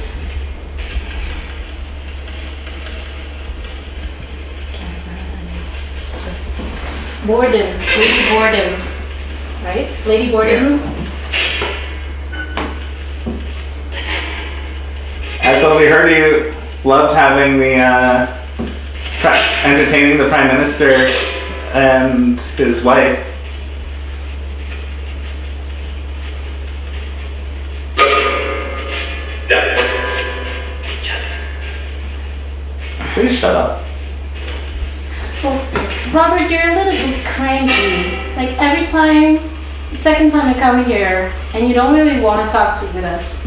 Borden. Lady Borden. Right? Lady Borden. I thought we heard you loved having the entertaining the Prime Minister and his wife. Say shut up. Well, Robert, you're a little bit cranky. Like every time, second time I come here, and you don't really want to talk with us.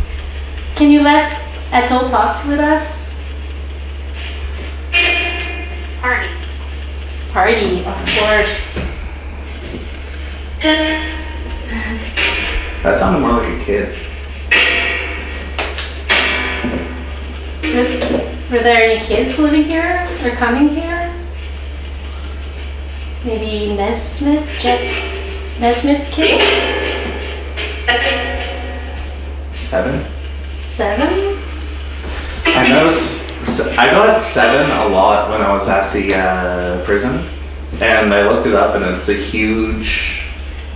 Can you let Ethel talk with us? Party. Party, of course. That sounded more like a kid. Were there any kids living here or coming here? maybe Nesmith kids? 7? 7? I noticed, I got 7 a lot when I was at the prison, and I looked it up, and it's a huge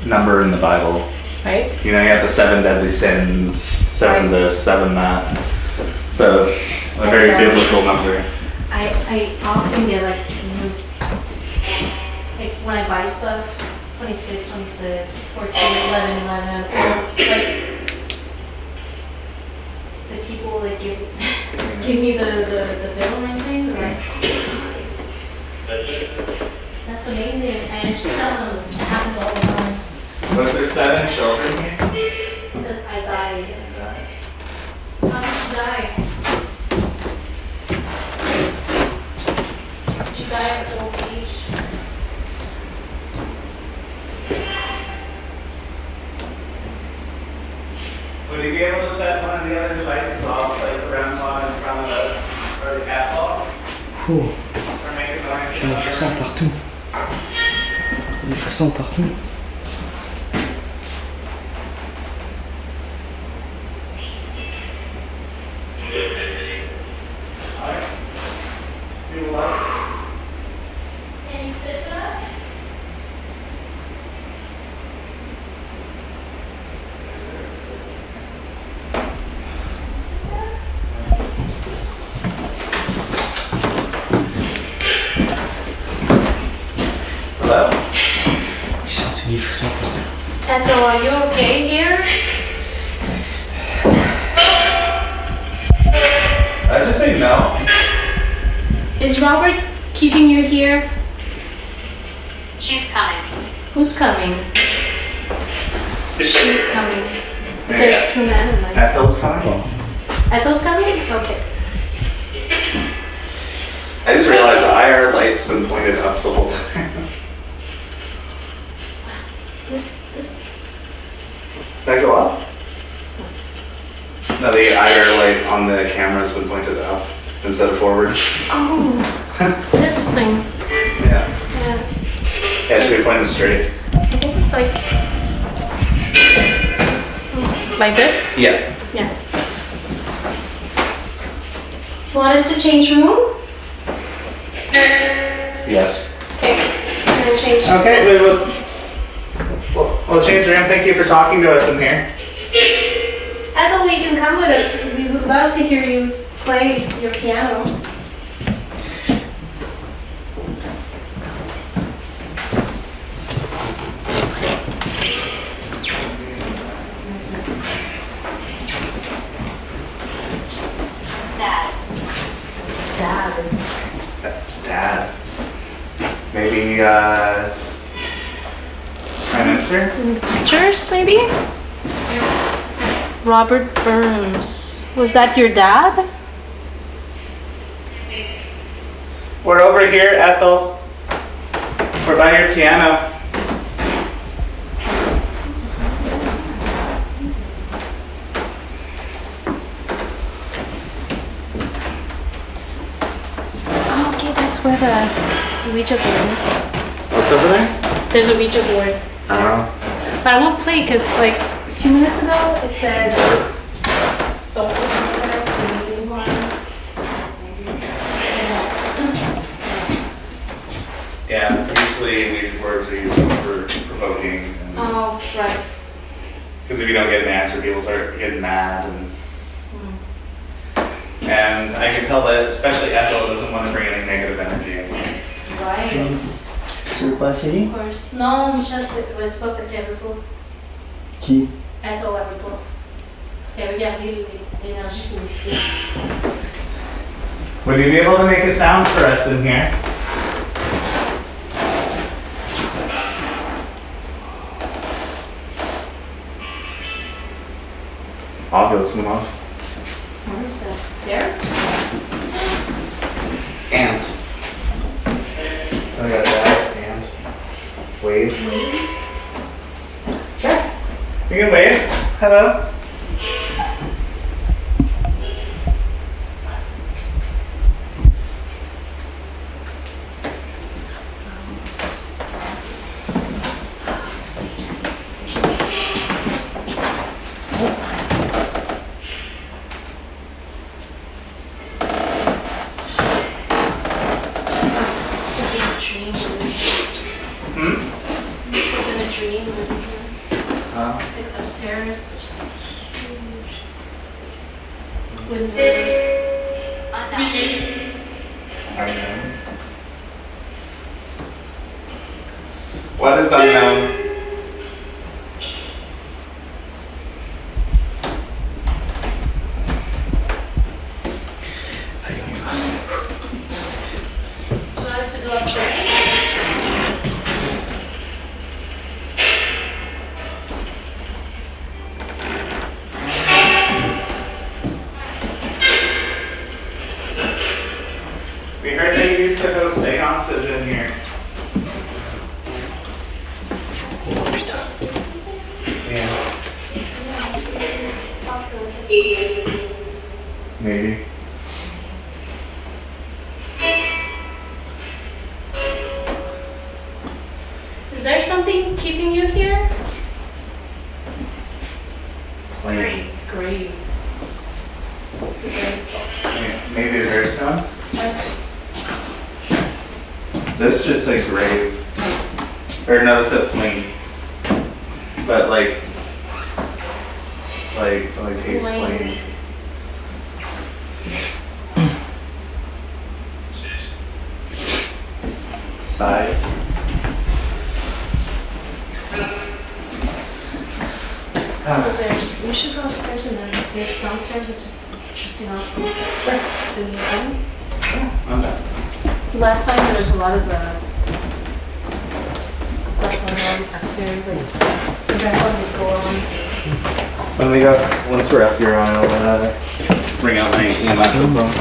number in the Bible. Right? You know, you have the 7 deadly sins, 7 Right. this, 7 that. So it's a very biblical number. I often get like when I buy stuff, 26, 14, 11. Like the people that give me the bill and everything. Like, that's amazing. I just tell them it happens all the time. Was there 7 children here? Said I died. How did you die? Did you die at old age? Would you be able to set one of the other devices off, like the grandpa in front of us, or the cat ball? Ouh, Or make a noise? j'ai des frissons partout. Des frissons partout. Can you sit with us? Hello? J'ai senti des frissons partout. Eto, are you okay here? I just say no. Is Robert keeping you here? She's coming. Who's coming? She's coming. There's 2 men in there. Ethel's coming? Ethel's coming? Okay. I just realized the IR light's been pointed up the whole time. This. Did I go up? No, the IR light on the camera's been pointed up instead of forward. Oh, this thing. Yeah. Yeah. Yeah, it should be pointed straight. I think it's like this? Yeah. Yeah. So you want us to change room? Yes. Okay. I'm gonna change. Okay, we'll change the room. Thank you for talking to us in here. Ethel, you can come with us. We would love to hear you play your piano. Dad. Dad. Maybe, Prime Minister? Pictures, maybe? Robert Burns. Was that your dad? We're over here, Ethel. We're by your piano. Oh, okay, that's where the Ouija board is. What's over there? There's a Ouija board. But I won't play because, like, a few minutes ago it said, don't open the so you can run. Yeah, usually Ouija boards are used for provoking. Oh, right. Because if you don't get an answer, people start getting mad. And I can tell that especially Ethel doesn't want to bring any negative energy in here. Right. Tu veux pas essayer? Of course. Non, Michel ne laisse pas parce qu'elle veut pas. Qui? Ethel, elle veut pas. Parce qu'elle veut garder l'énergie positive. Would you be able to make a sound for us in here? I'll go some off. Where is that? There? And. So I got that and wave. Sure. You can wave. Hello. Windows. Unknown. What is unknown? Do you want us to go upstairs? We heard they used to host seances in here. Yeah. Maybe. Is there something keeping you here? Like, Grave. maybe there's some. This just says grave. Or no, this says plain. But like somebody tastes Plain. plain. Size. So there's, we should go upstairs and then there's downstairs, it's interesting also. The museum. Okay. Last time there was a lot of stuff going on upstairs, like the grandpa would go on. Once we're up here, I'll bring out my map as well.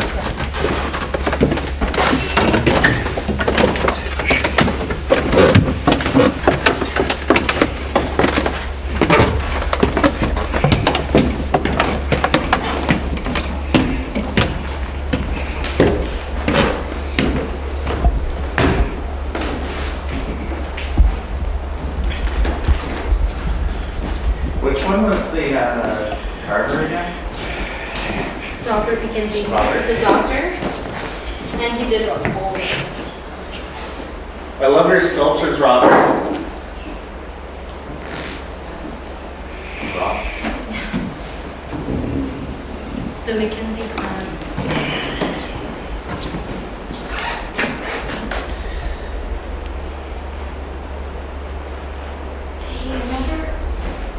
Which one was the carver again? Robert McKenzie, he Robert. was a doctor, and he did all this. I love your sculptures, Robert. The McKenzie clan. Hey,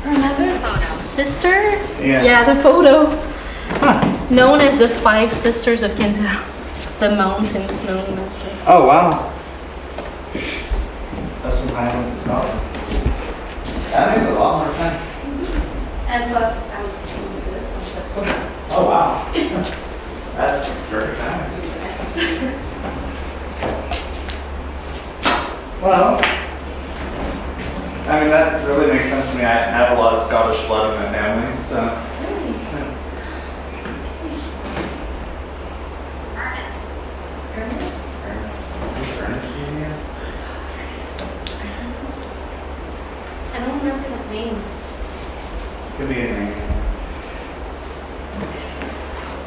remember sister? Yeah. Yeah, the photo. Known as the 5 Sisters of Kintail. The mountains known as the... Oh, wow. That's some Highlands of Scotland. That makes a lot more sense. And plus, I was doing this on the photo. Oh, wow. That's perfect timing. Yes. Well, I mean, that really makes sense to me. I have a lot of Scottish blood in my family, so. Ernest? Is Ernestine here? I don't remember that name. Could be a name.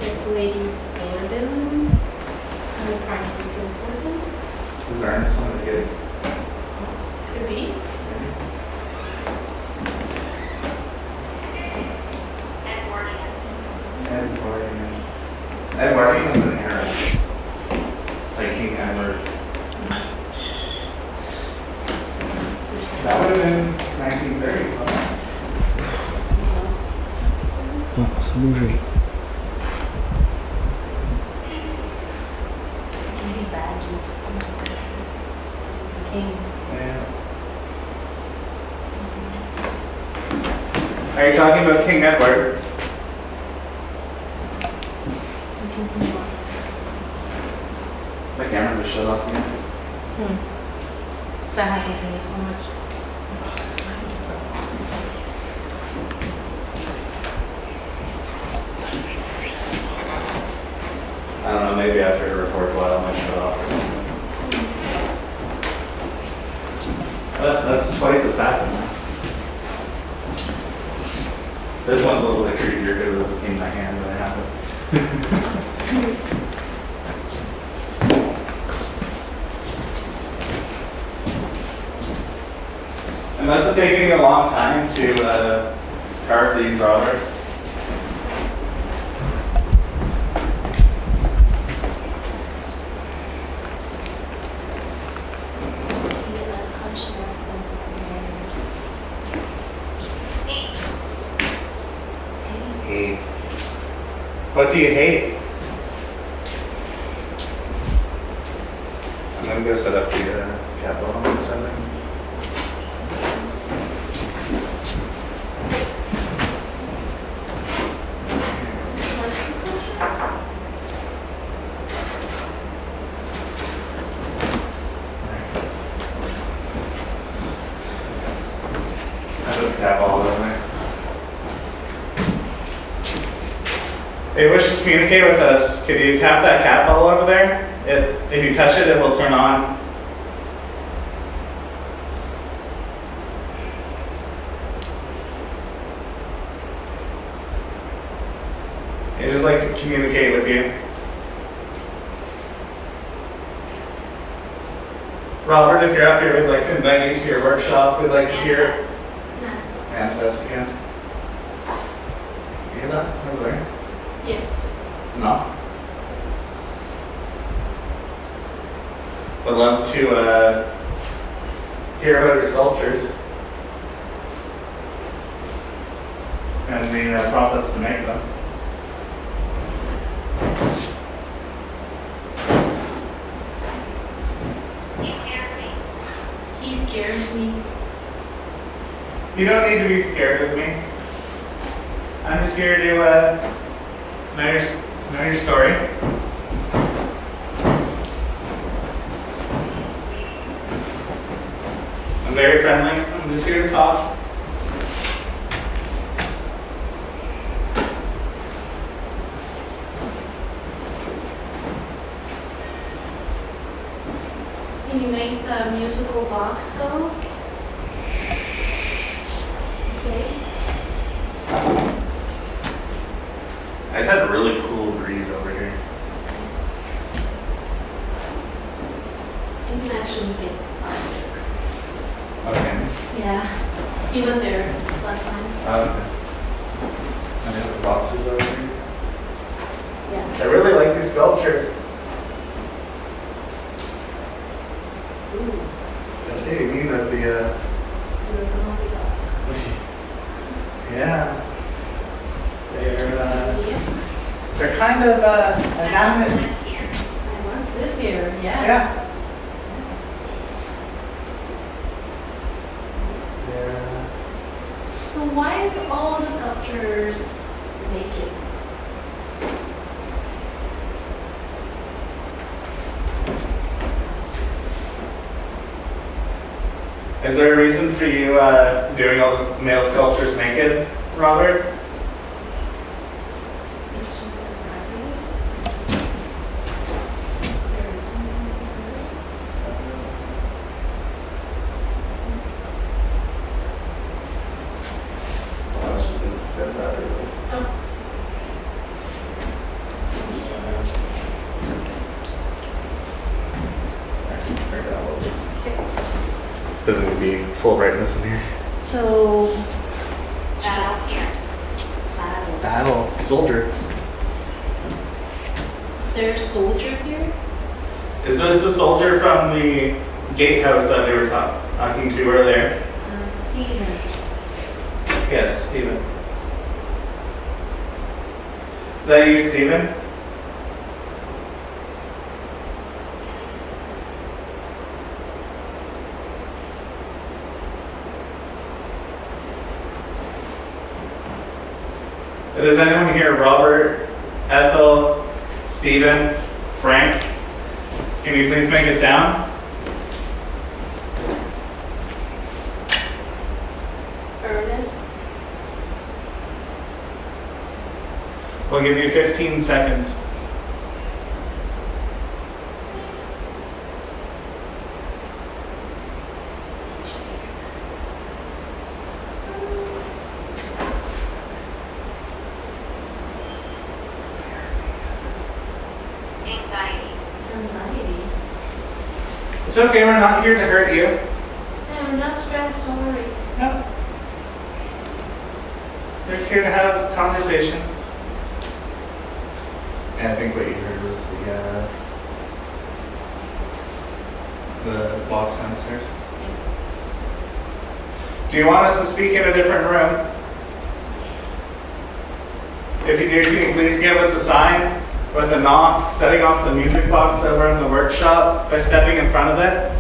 There's Lady Borden. And the Prime Minister Borden. Is Ernest one of the kids? Could be. Edwardian was an era. Like King Edward. That would have been 1930s, wasn't it? Non, c'est bougé. Mackenzie badges from the king. Yeah. Are you talking about King Edward? Mackenzie what? The camera just shut off again. That happened to me so much. I don't know, maybe after it records a while, I might shut off or something. That's twice it's happened now. This one's a little bit creepier because it was in my hand when it happened. And must have taken you a long time to carve these, Robert. What do you hate? I'm gonna go set up the cat bone or something. I put the cat ball in there. If you wish to communicate with us, could you tap that cat ball over there? If you touch it, it will turn on. I'd just like to communicate with you. Robert, if you're up here, we'd like to invite you to your workshop. We'd like to hear it. Manifest again. You hear that over there? Yes. No? Would love to hear about your sculptures and the process to make them. He scares me. He scares me. You don't need to be scared of me. I'm just here to know your story. I'm very friendly. I'm just here to talk. Can you make the musical box go? Okay. I just had a really cool breeze over here. You can actually make it larger. Okay. Yeah. You went there last time. Okay. And there's the boxes over here. Yeah. I really like these sculptures. Ooh. I see what you mean with the, You're gonna be up. yeah. Yep. They're kind of, I once animate. lived here. I once lived here. Yes. Yes. Yeah. So why is all the sculptures naked? Is there a reason for you doing all the male sculptures naked, Robert? It's just a private. I was just going to step that really. Oh. I'm just gonna actually turn it down a little bit. Doesn't need to be full brightness in here. So Battle here. battle. Battle, soldier. Is there a soldier here? Is this a soldier from the gatehouse that we were talking to earlier? Steven. Yes, Stephen. Is that you, Stephen? If there's anyone here, Robert, Ethel, Stephen, Frank, can you please make a sound? Ernest. We'll give you 15 seconds. Anxiety. Anxiety. It's okay, we're not here to hurt you. Yeah, we're not stressed, don't worry. No. We're just here to have conversations. And I think what you heard was the box downstairs. Do you want us to speak in a different room? If you do, can you please give us a sign with a knock, setting off the music box over in the workshop by stepping in front of it?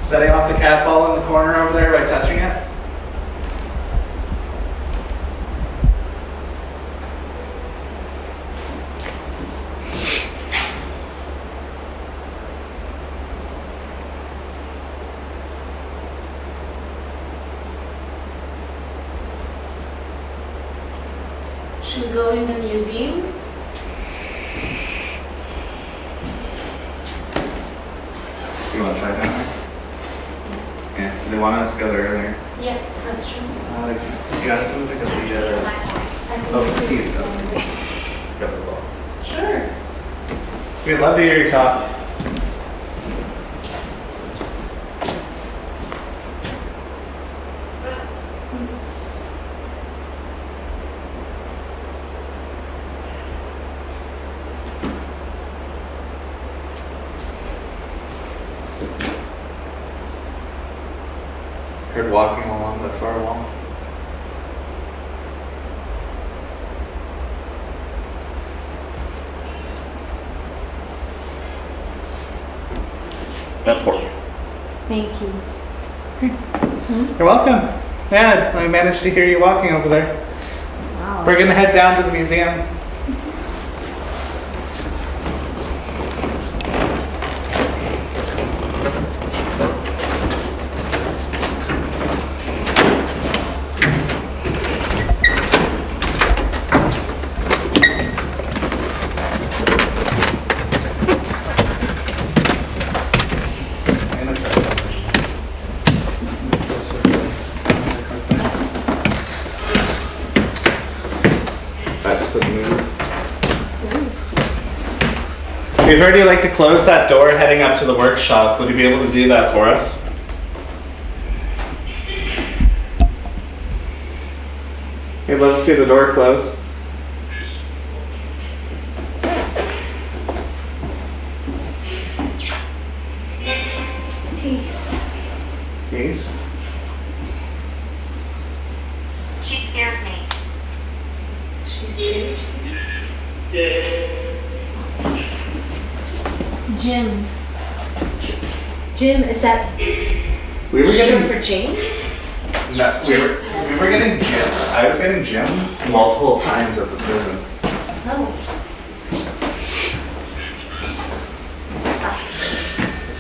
Setting off the cat ball in the corner over there by touching it? Should we go in the museum? You want to try that? Yeah, they want us to go there earlier. Yeah, that's true. You asked them to pick up the keys. Pick up the ball. Sure. We'd love to hear you talk. Heard walking along the far wall. That port. Thank you. You're welcome. Yeah, I managed to hear you walking over there. Wow. We're gonna head down to the museum. We've heard you like to close that door heading up to the workshop. Would you be able to do that for us? We'd love to see the door close. East. East. She scares me. She's scares me. Jim. Jim, is that We were short getting for James? no, we were getting Jim. I was getting Jim multiple times at the prison. Oh.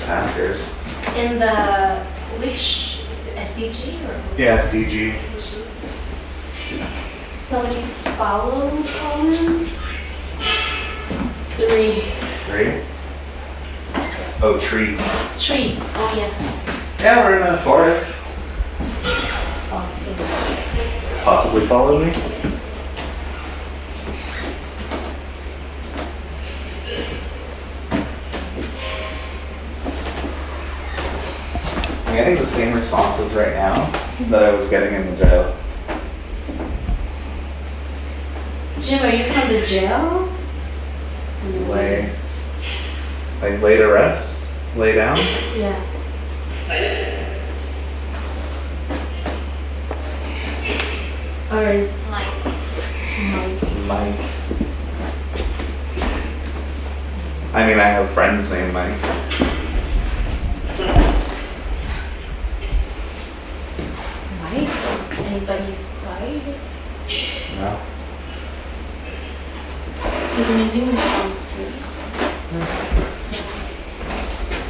Packers. In the which SDG or Yeah, SDG. somebody follow Colin? 3. 3. Oh, tree. Tree. Oh yeah. Yeah, we're in a forest. Awesome. Possibly follow me. I'm getting the same responses right now that I was getting in the jail. Jim, are you from the jail? Lay. Like lay to rest? Lay down? Yeah. Or is Mike. Mike. I mean, I have friends named Mike. Mike? Anybody died? No? So the museum is downstairs.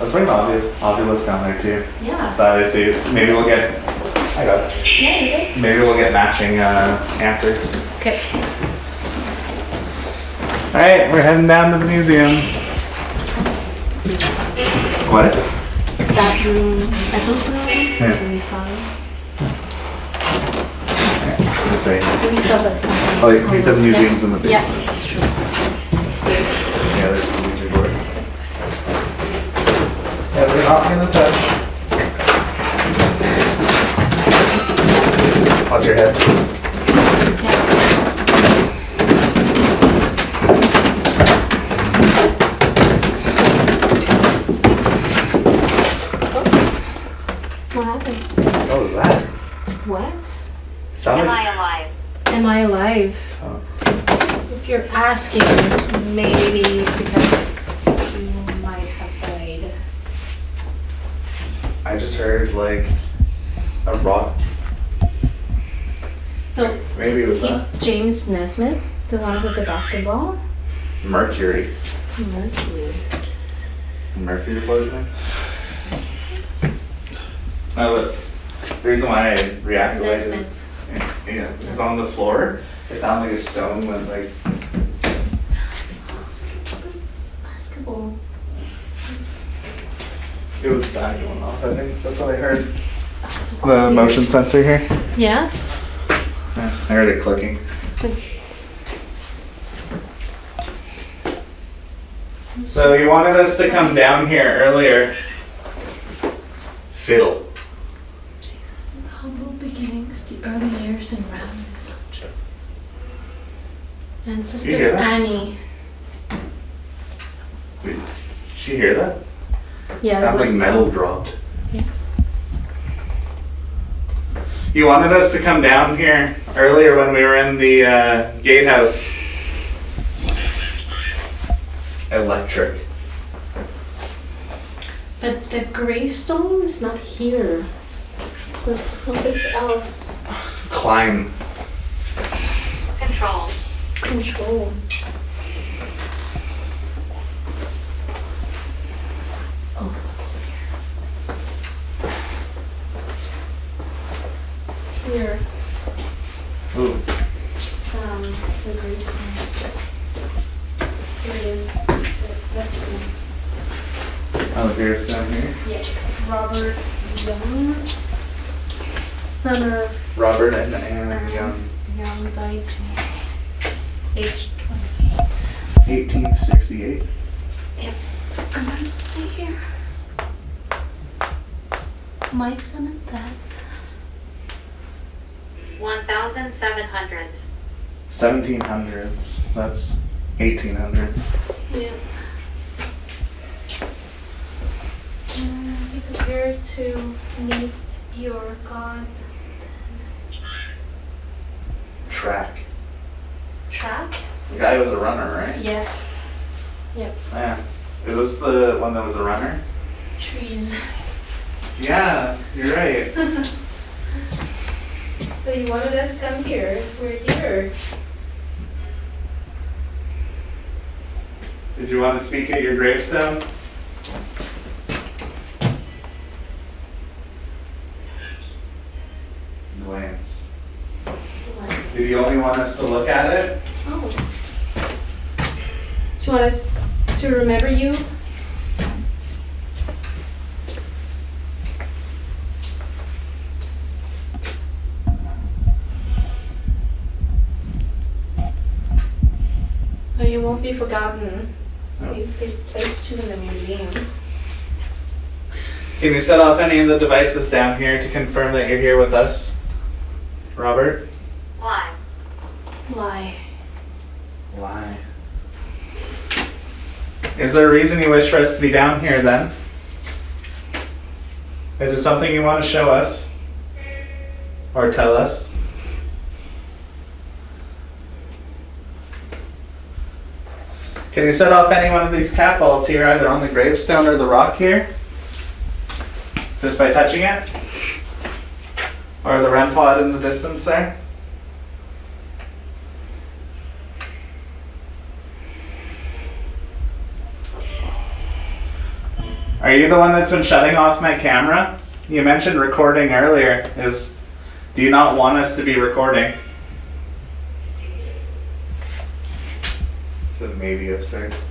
Let's bring the obvious down there too. Yeah. So I see. Maybe we'll get. I got it. Yeah, you did. Maybe we'll get matching answers. Okay. All right, we're heading down to the museum. What? That room, at those rooms, Yeah. is really fun. It's right here. We felt like something. Oh, he said museums in the Yeah, basement. that's true. Yeah, there's the Ouija board. Yeah, we're not gonna touch. Watch your head. What happened? What was that? What? Sounded, Am I alive? Am I alive? you're asking, maybe it's because you might have died. I just heard like a rock. No, Maybe it was he's James Nesmith, the one with the basketball. Mercury. Mercury. Mercury poisoning? No, but the reason why I reacted like Nesmith. yeah, it's on the floor. It sounded like a stone went like. Basketball. It was that going off. I think that's what I heard. That's The weird. motion sensor here. Yes. Yeah, I heard it clicking. So you wanted us to come down here earlier. Fiddle. The humble beginnings, the early years in Ramsey. And You Sister hear that? Annie. Did you hear that? Yeah, Sound that like was metal dropped. Yeah. You wanted us to come down here earlier when we were in the gatehouse. Electric. But the gravestone is not here. It's someplace else. Climb. Control. Control. Oh, it's over here. It's here. Ooh. The gravestone. Here it is. That's the Oh, here's down here. yeah. Robert Young, son of Robert and Anne Young. Young, died age 28. 1868. Yep. And what does it say here? My son and death. 1700s. 1700s. That's 1800s. Yeah. Be prepared to meet your God. Track. Track? The guy was a runner, right? Yes. Yep. Yeah. Is this the one that was a runner? Trees. Yeah, you're right. So you wanted us to come here. We're here. Did you want to speak at your gravestone? Glance. Did you only want us to look at it? Oh. Do you want us to remember you? But you won't be forgotten. No. They placed you in the museum. Can you set off any of the devices down here to confirm that you're here with us, Robert? Why? Why? Why? Is there a reason you wish for us to be down here then? Is there something you want to show us? Or tell us? Can you set off any one of these cat balls here, either on the gravestone or the rock here? Just by touching it? Or the REM pod in the distance there? Are you the one that's been shutting off my camera? You mentioned recording earlier. Do you not want us to be recording? So maybe upstairs.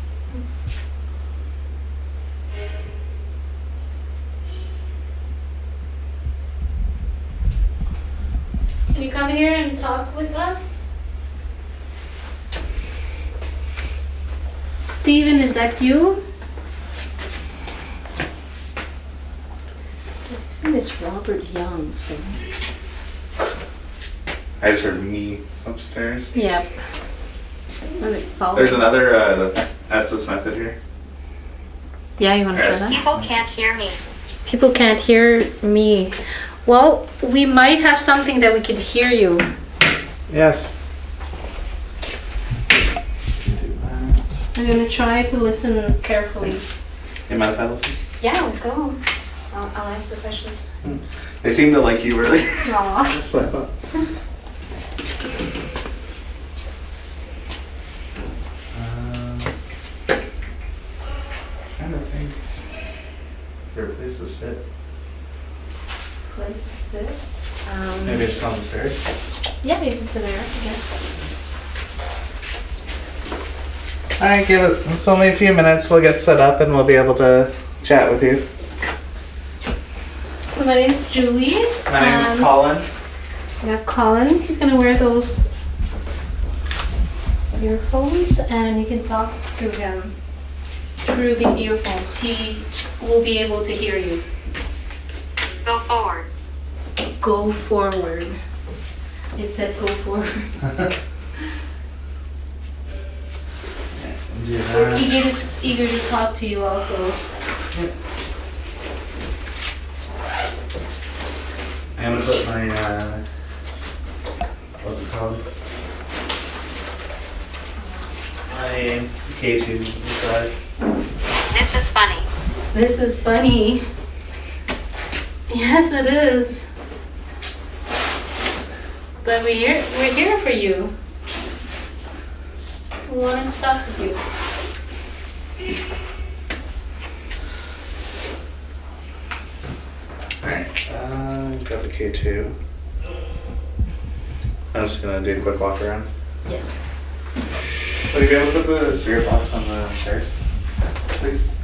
Can you come here and talk with us? Steven, is that you? His name is Robert Young, so. I just heard me upstairs. Yep. There's another Estes method here. Yeah, you want to try Yes. that? People can't hear me. People can't hear me. Well, we might have something that we could hear you. Yes. I'm gonna try to listen carefully. You mind if I listen? Yeah, go. I'll ask the questions. They seem to like you really. Aww. So, trying to think. Is there a place to sit? Place to sit. Maybe just on the stairs? Yeah, you can sit there, I guess. Alright, give it. It's only a few minutes. We'll get set up and we'll be able to chat with you. So my name is Julie. My name is Colin. We have Colin. He's gonna wear those earphones and you can talk to him through the earphones. He will be able to hear you. Go forward. Go forward. It said go forward. We're eager to talk to you also. I'm gonna put my, what's it called? My K2 beside. This is funny. This is funny. Yes, it is. But we're here for you. We wanted to talk with you. Alright, got the K2. I'm just gonna do a quick walk around. Yes. Will you be able to put the cereal box on the stairs, please?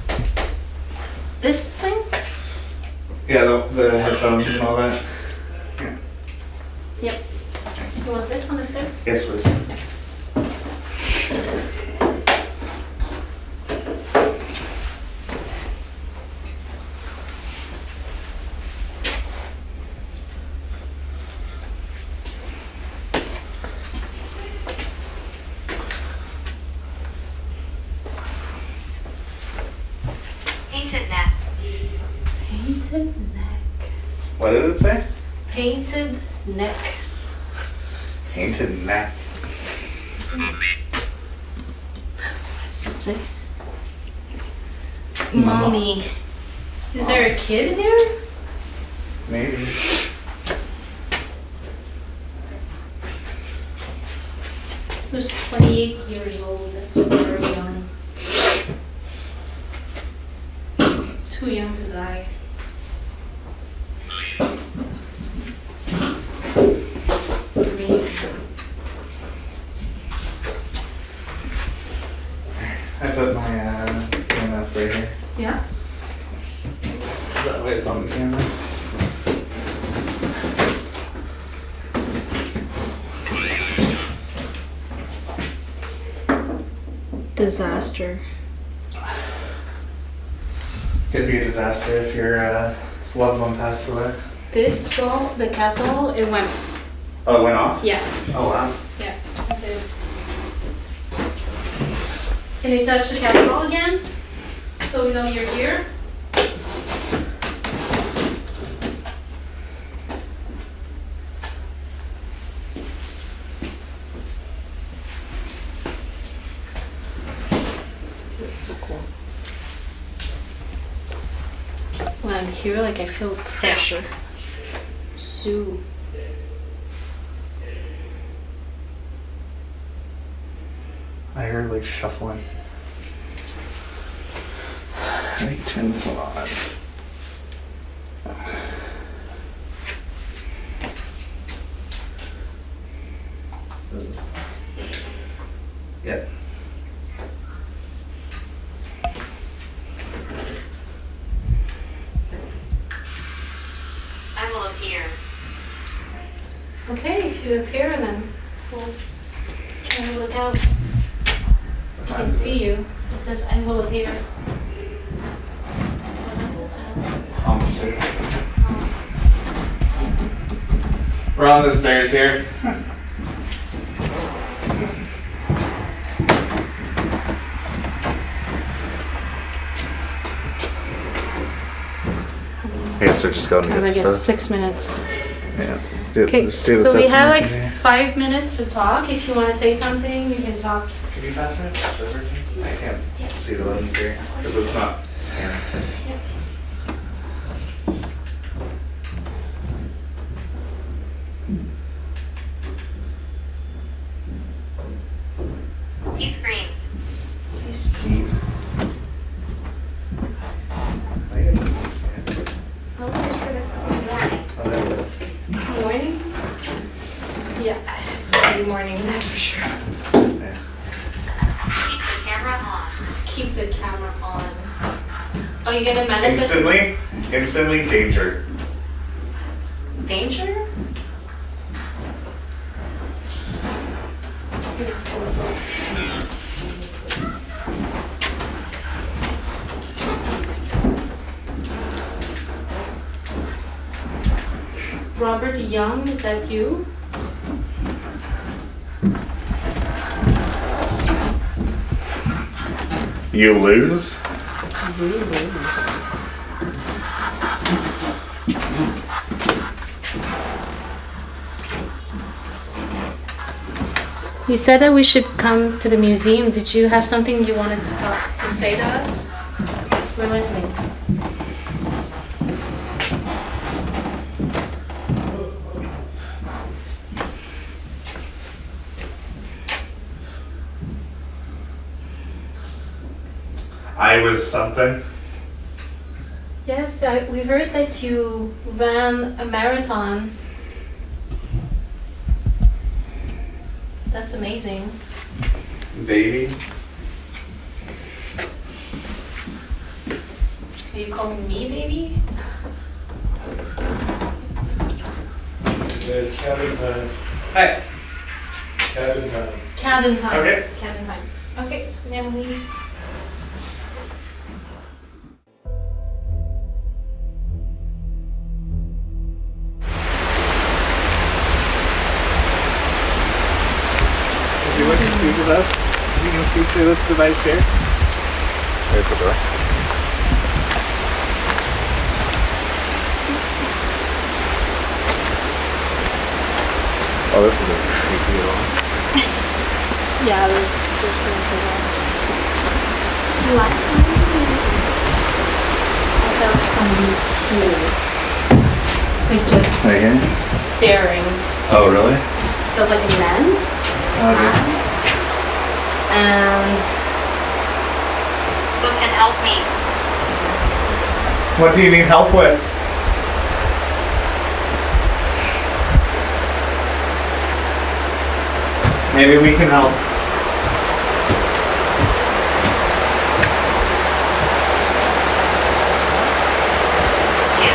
This thing? Yeah, the headphones and all that. Yeah. Yep. Thanks. You want this on the stair? Yes, please. Painted neck. Painted neck. What did it say? Painted neck. Painted neck. What's it say? Mommy. Is there a kid here? Maybe. Who's 28 years old? That's very young. Too young to die. Me. I put my camera right here. Yeah. That way it's on the camera. Disaster. Could be a disaster if your loved one passed away. This ball, the cat ball, it went. Oh, it went off? Yeah. Oh, wow. Yeah. Okay. Can you touch the cat ball again? So we know you're here. So cool. When I'm here, like I feel pressure. Sue. I heard like shuffling. Let me turn this one on. Yep. I will appear. Okay, if you appear, then we'll try to look out. I can see you. It says I will appear. Officer. We're on the stairs here. Okay, so just go and I get guess stuff. 6 minutes. Yeah. Okay, Just do the so we have system like here. 5 minutes to talk. If you want to say something, you can talk. Could you faster? I can't see the buttons here because it's not scanning. He screams. Keys. Morning? Yeah, it's early morning, that's for sure. Keep the camera on. Keep the camera on. Oh, you're gonna manifest Instantly danger. danger? Robert Young, is that you? You lose? You said that we should come to the museum. Did you have something you wanted to say to us? We're listening. I was something. Yes, we heard that you ran a marathon. That's amazing. Baby. Are you calling me baby? There's cabin time. Hey. Cabin time. Cabin time. Okay. Cabin time. Okay, so now we... If you wish to speak with us, you can speak through this device here. There's the door. Oh, this is a creepy at all. Yeah, there's something wrong. Last time I felt somebody here. Like just Right here? staring. Oh, really? Felt like a man. Okay. And Who can help me? What do you need help with? Maybe we can help. Two.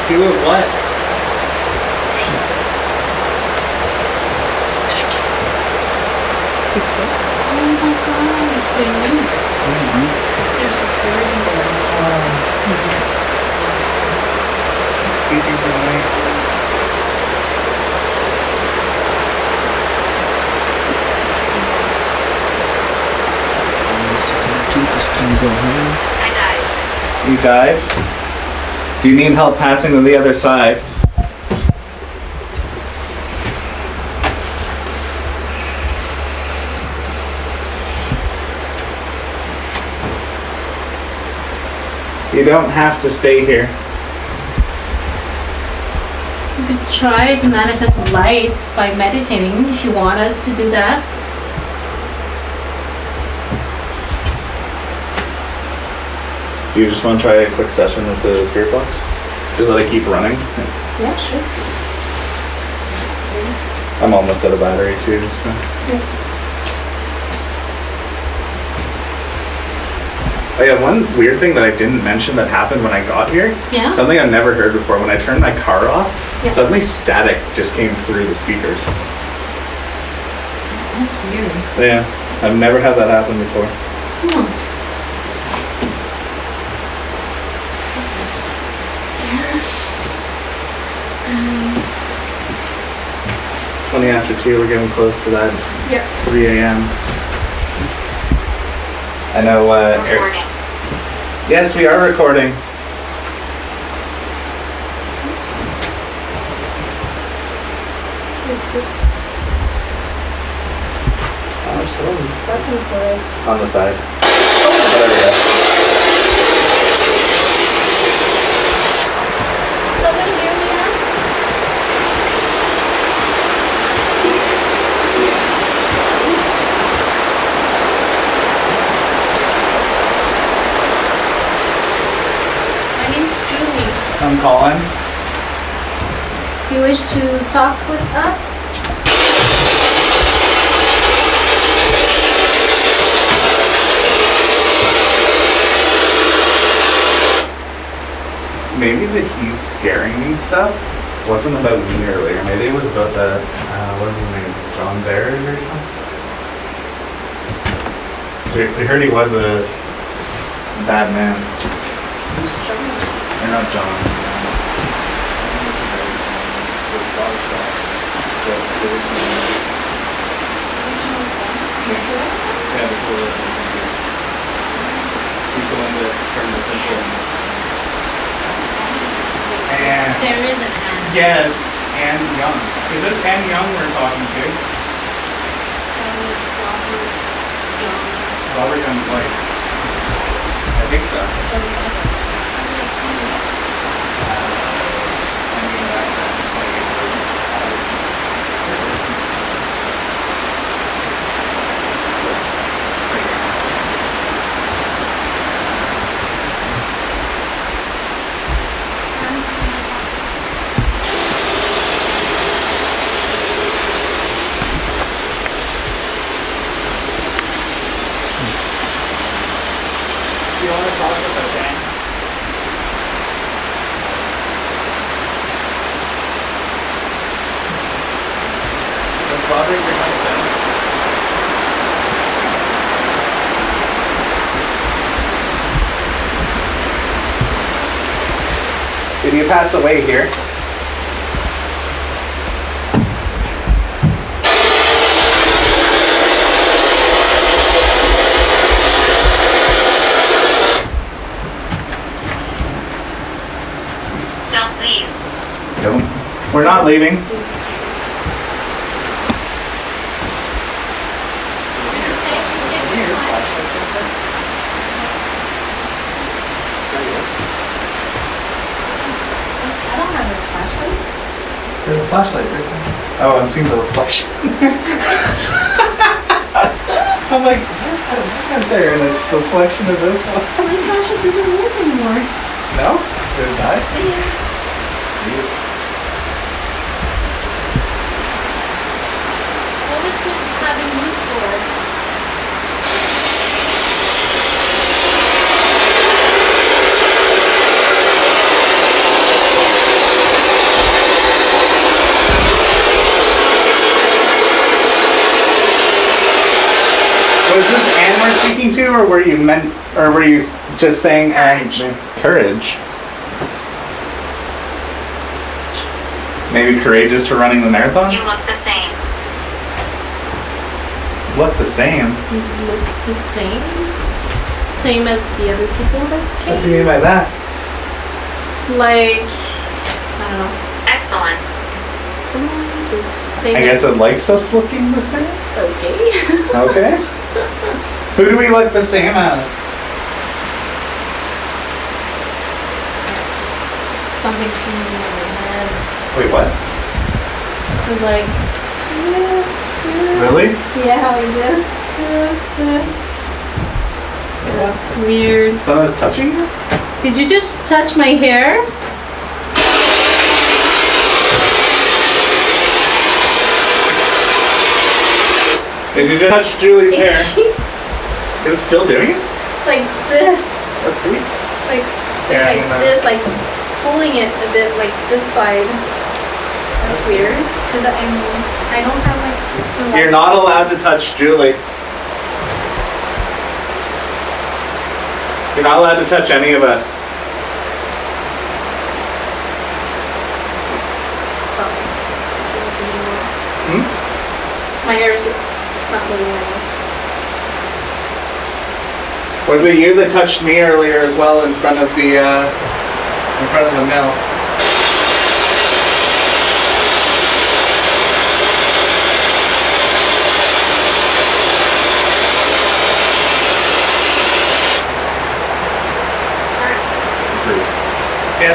Do what? oh my god, it's doing me. There's a bird in there. Speaking for me. I died. You died? Do you need help passing to the other side? You don't have to stay here. You could try to manifest light by meditating if you want us to do that. You just want to try a quick session with the spirit box? Just let it keep running? Yeah, sure. I'm almost out of battery too, so. Oh yeah, one weird thing that I didn't mention that happened when I got here. Yeah? Something I've never heard before. When I turned my car off, Yeah. suddenly static just came through the speakers. That's weird. Yeah, I've never had that happen before. Hmm. 20 after 2, we're getting close to that Yeah. 3 a.m. I know, Recording. yes, we are recording. Oops. Is this... Button for it. On the side. Oh, there we go. Someone hearing us? My name's Julie. I'm Colin. Do you wish to talk with us? Maybe the he's scaring me stuff wasn't about me earlier. Maybe it was about the, what's his name, John Baird or something? I heard he was a bad man. Who's John? Or not John. Yeah, before he's the one that turned us into. And There is an Anne. yes, Anne Young. Is this Anne Young we're talking to? That was Robert Young. Robert Young, like, I think so. I mean, like, do you want to talk with us, Anne? Does Robert your husband? Did you pass away here? Don't leave. Don't. We're not leaving. I don't have a flashlight. There's a flashlight right there. Oh, I'm seeing the reflection. I'm like, what's that light up there? And it's the reflection of this one. Oh my gosh, it doesn't work anymore. No? Did it die? Yeah. Jeez. What was this cabin used for? Was this Anne we're speaking to, or were you just saying Anne's name? Courage. Maybe courageous for running the marathons? You look the same. Look the same. You look the same? Same as the other people that What do came? you mean by that? Like, I don't know. Excellent. The same I guess as, it likes us looking the same. okay. Okay. Who do we look the same as? Something came in my head. Wait, what? It was like, Really? yeah, like this. That's weird. Someone's touching you? Did you just touch my hair? Did you just touch Julie's It hair? keeps Is it still doing it? like this. That's sweet. Like, Yeah, like I know. this, like pulling it a bit like this side. That's weird. Because I don't have like. You're not allowed to touch Julie. You're not allowed to touch any of us. Stop. Hmm? My hair is. It's not moving anymore. Was it you that touched me earlier as well in front of the mill?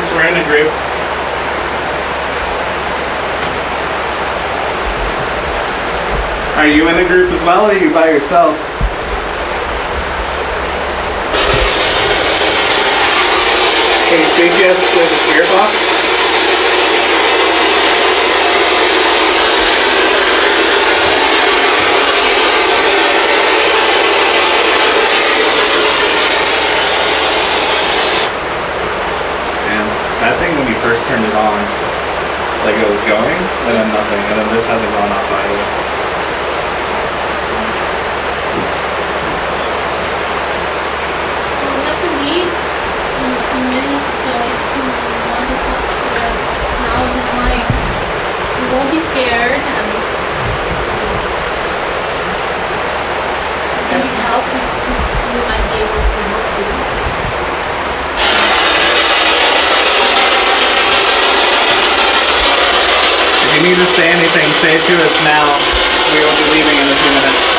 guess we're in a group. Are you in a group as well, or are you by yourself? Can you speak to us through the spirit box? And that thing, when you first turned it on, like it was going, and then nothing, and then this hasn't gone off either. We have to leave in a few minutes, so if you want to talk to us, now is the time. You won't be scared, and if you need help, we might be able to help you. If you need to say anything, say it to us now. We will be leaving in a few minutes.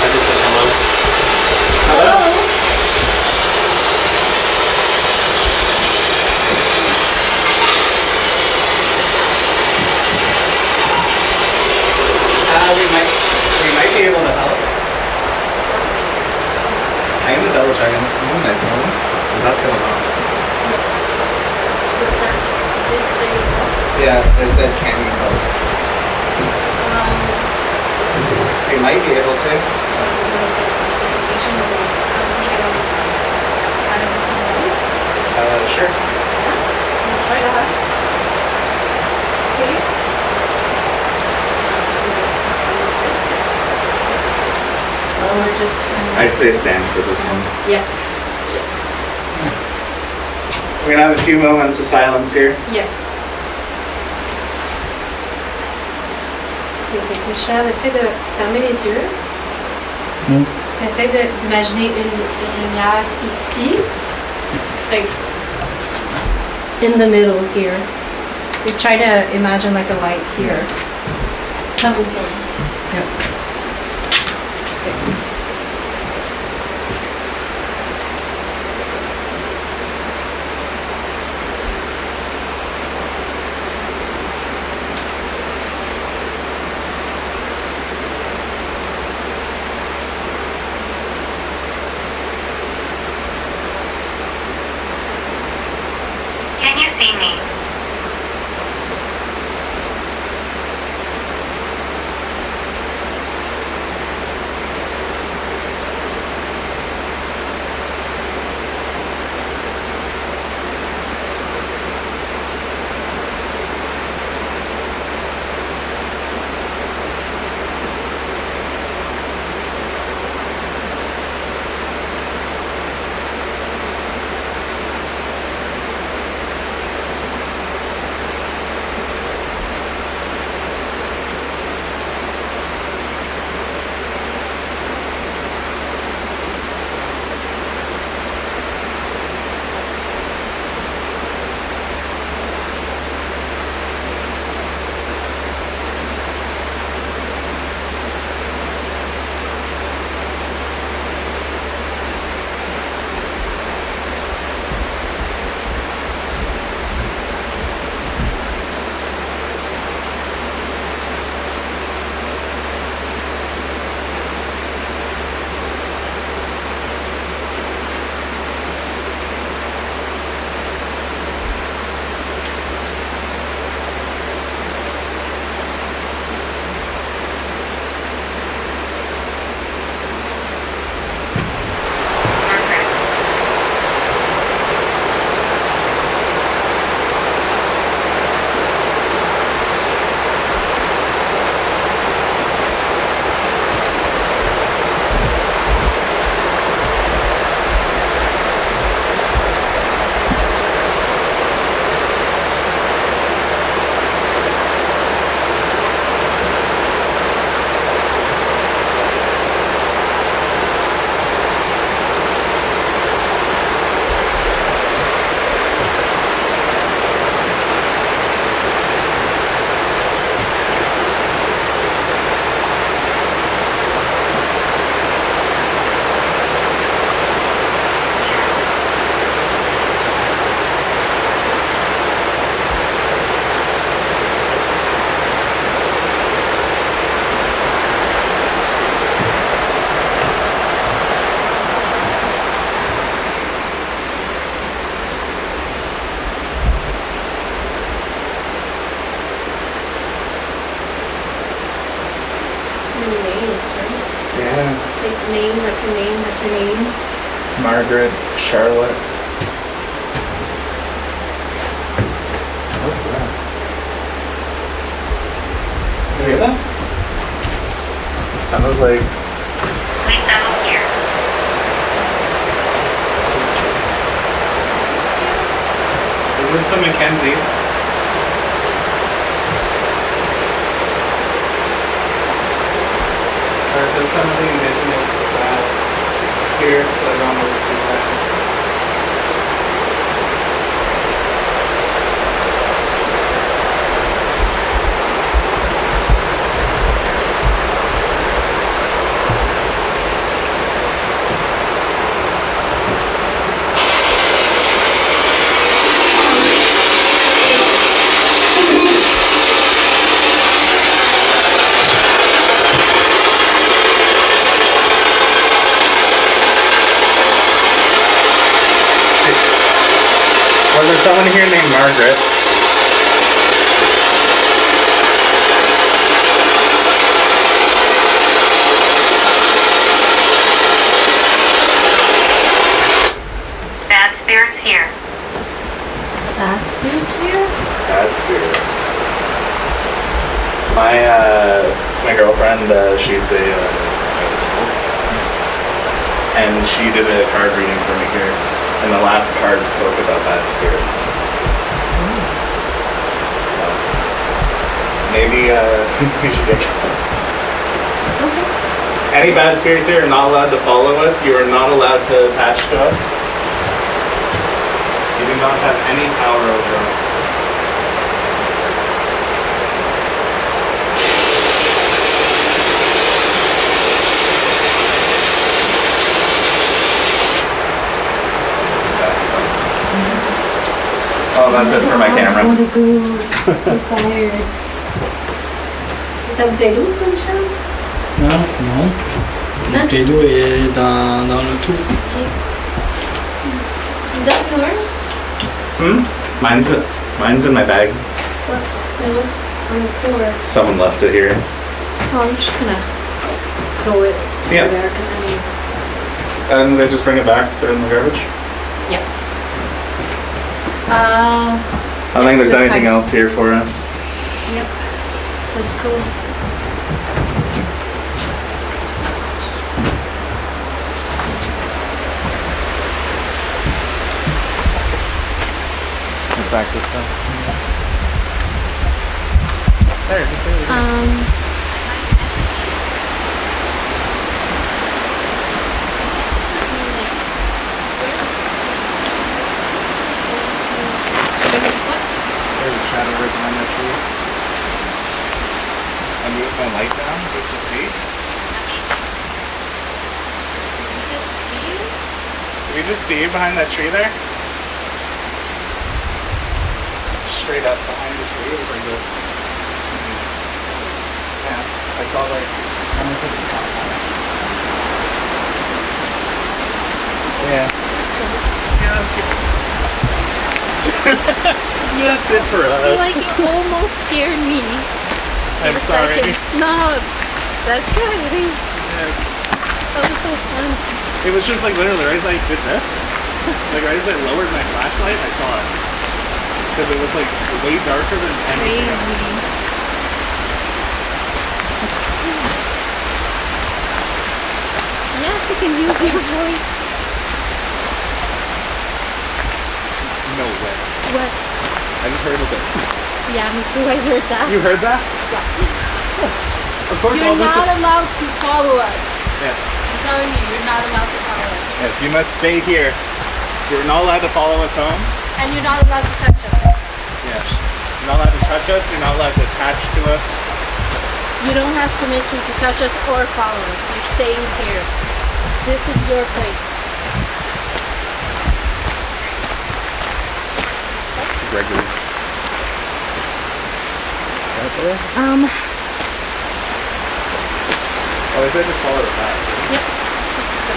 I just said hello. Hello? We might be able to help. I'm gonna double check on my phone, because that's going on. What's that? Did it say help? Yeah, it said can you help? We might be able to. Sure. Try that. Okay. Or just. I'd say stand for this one. Yeah. We're gonna have a few moments of silence here. Yes. Ok, Michel, essaie de fermer les yeux. Essaie d'imaginer une lumière ici. Like in the middle here. We try to imagine like a light here. Coming from. Yeah. Can you see me? many names, right? Yeah. Like name after name after names. Margaret, Charlotte. You hear that? It sounded like. Please settle here. Is this the Mackenzies? Or is this some of the indigenous spirits that are on the lands? Was there someone here named Margaret? Bad spirits here. Bad spirits here? Bad spirits. My girlfriend, she's a and she did a card reading for me here, and the last card spoke about bad spirits. Maybe we should get. Any bad spirits here are not allowed to follow us. You are not allowed to attach to us. You do not have any power over us. Oh, that's it for my camera. I wanna go. So tired. C'est ta bouteille d'eau, ça, Michel? Non, non. La bouteille d'eau est dans le tout. Is that yours? Mine's in my bag. What? It was on the floor. Someone left it here. Oh, I'm just gonna throw it Yeah. over there because I mean, And they just bring it back, throw it in the garbage. yeah. I don't think there's This anything side. else here for us. Yep. Let's go. Back this time. There, just leave it. There's a shadow right behind that tree. I moved my light down just to see. Just see you? Did you just see behind that tree there? Straight up behind the tree, it was like this. Yeah, I saw like. I'm gonna put the top on it. Yeah. Yeah, that's good. That's it for us. Like it almost scared me. I'm For a sorry. second. No, that's good. It's, That was so fun. it was just like literally right as I did this, like right as I lowered my flashlight, I saw it. Because it was like way darker than anything else. Crazy. Yes, you can use your voice. No way. What? I just heard a bit. Yeah, me too. I heard that. You heard that? Yeah. Of course, You're all this. not allowed to follow us. Yeah. I'm telling you, you're not allowed to follow us. Yes, you must stay here. You're not allowed to follow us home. And you're not allowed to touch us. Yes. You're not allowed to touch us. You're not allowed to attach to us. You don't have permission to touch us or follow us. You're staying here. This is your place. Gregory. Is that there? Oh, they said just follow the path. Yep. This is the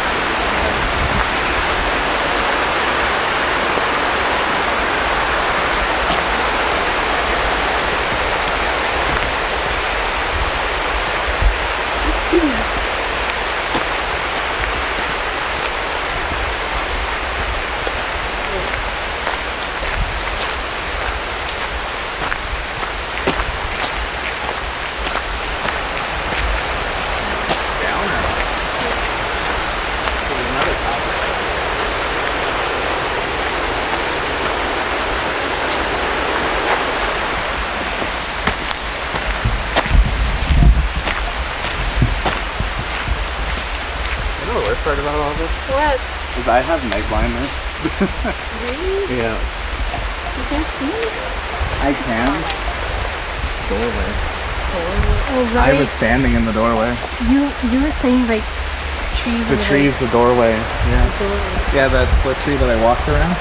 Down or up? There's another tower. You know the worst part about all this? What? Is I have night blindness. Really? Yeah. You can't see me? I can. Doorway. Oh, I right. was standing in the doorway. You were saying like trees. The over tree's the doorway. there. Yeah. Doorway. Yeah, that split tree that I walked around.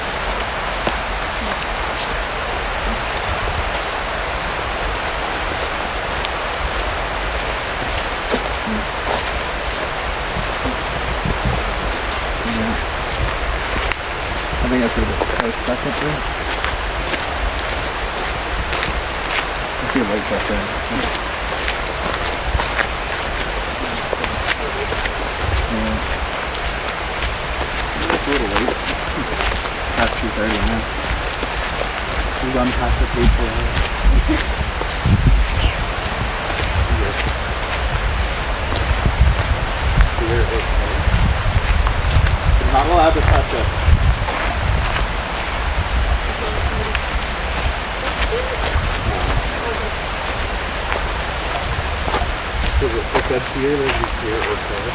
Yeah. I think that's where I was stuck up there. I see a light up there. Yeah. It's a little late. Past 2:30 now. We run past the page for You're not allowed to touch us. It said here, there's a here or there.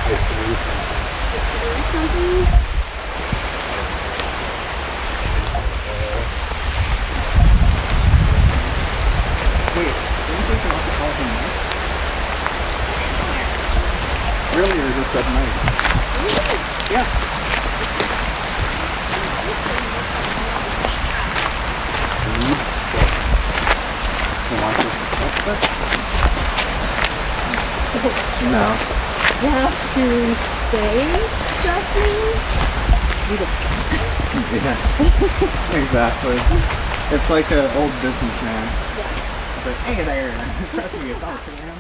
I threw something. Wait, didn't you say not to call him nice? Earlier it just said nice. Yeah. Read this. You want this to test it? No. You have to say just me. Yeah. Exactly. It's like an old businessman. It's like, hey there. Trust me, it's not a scam.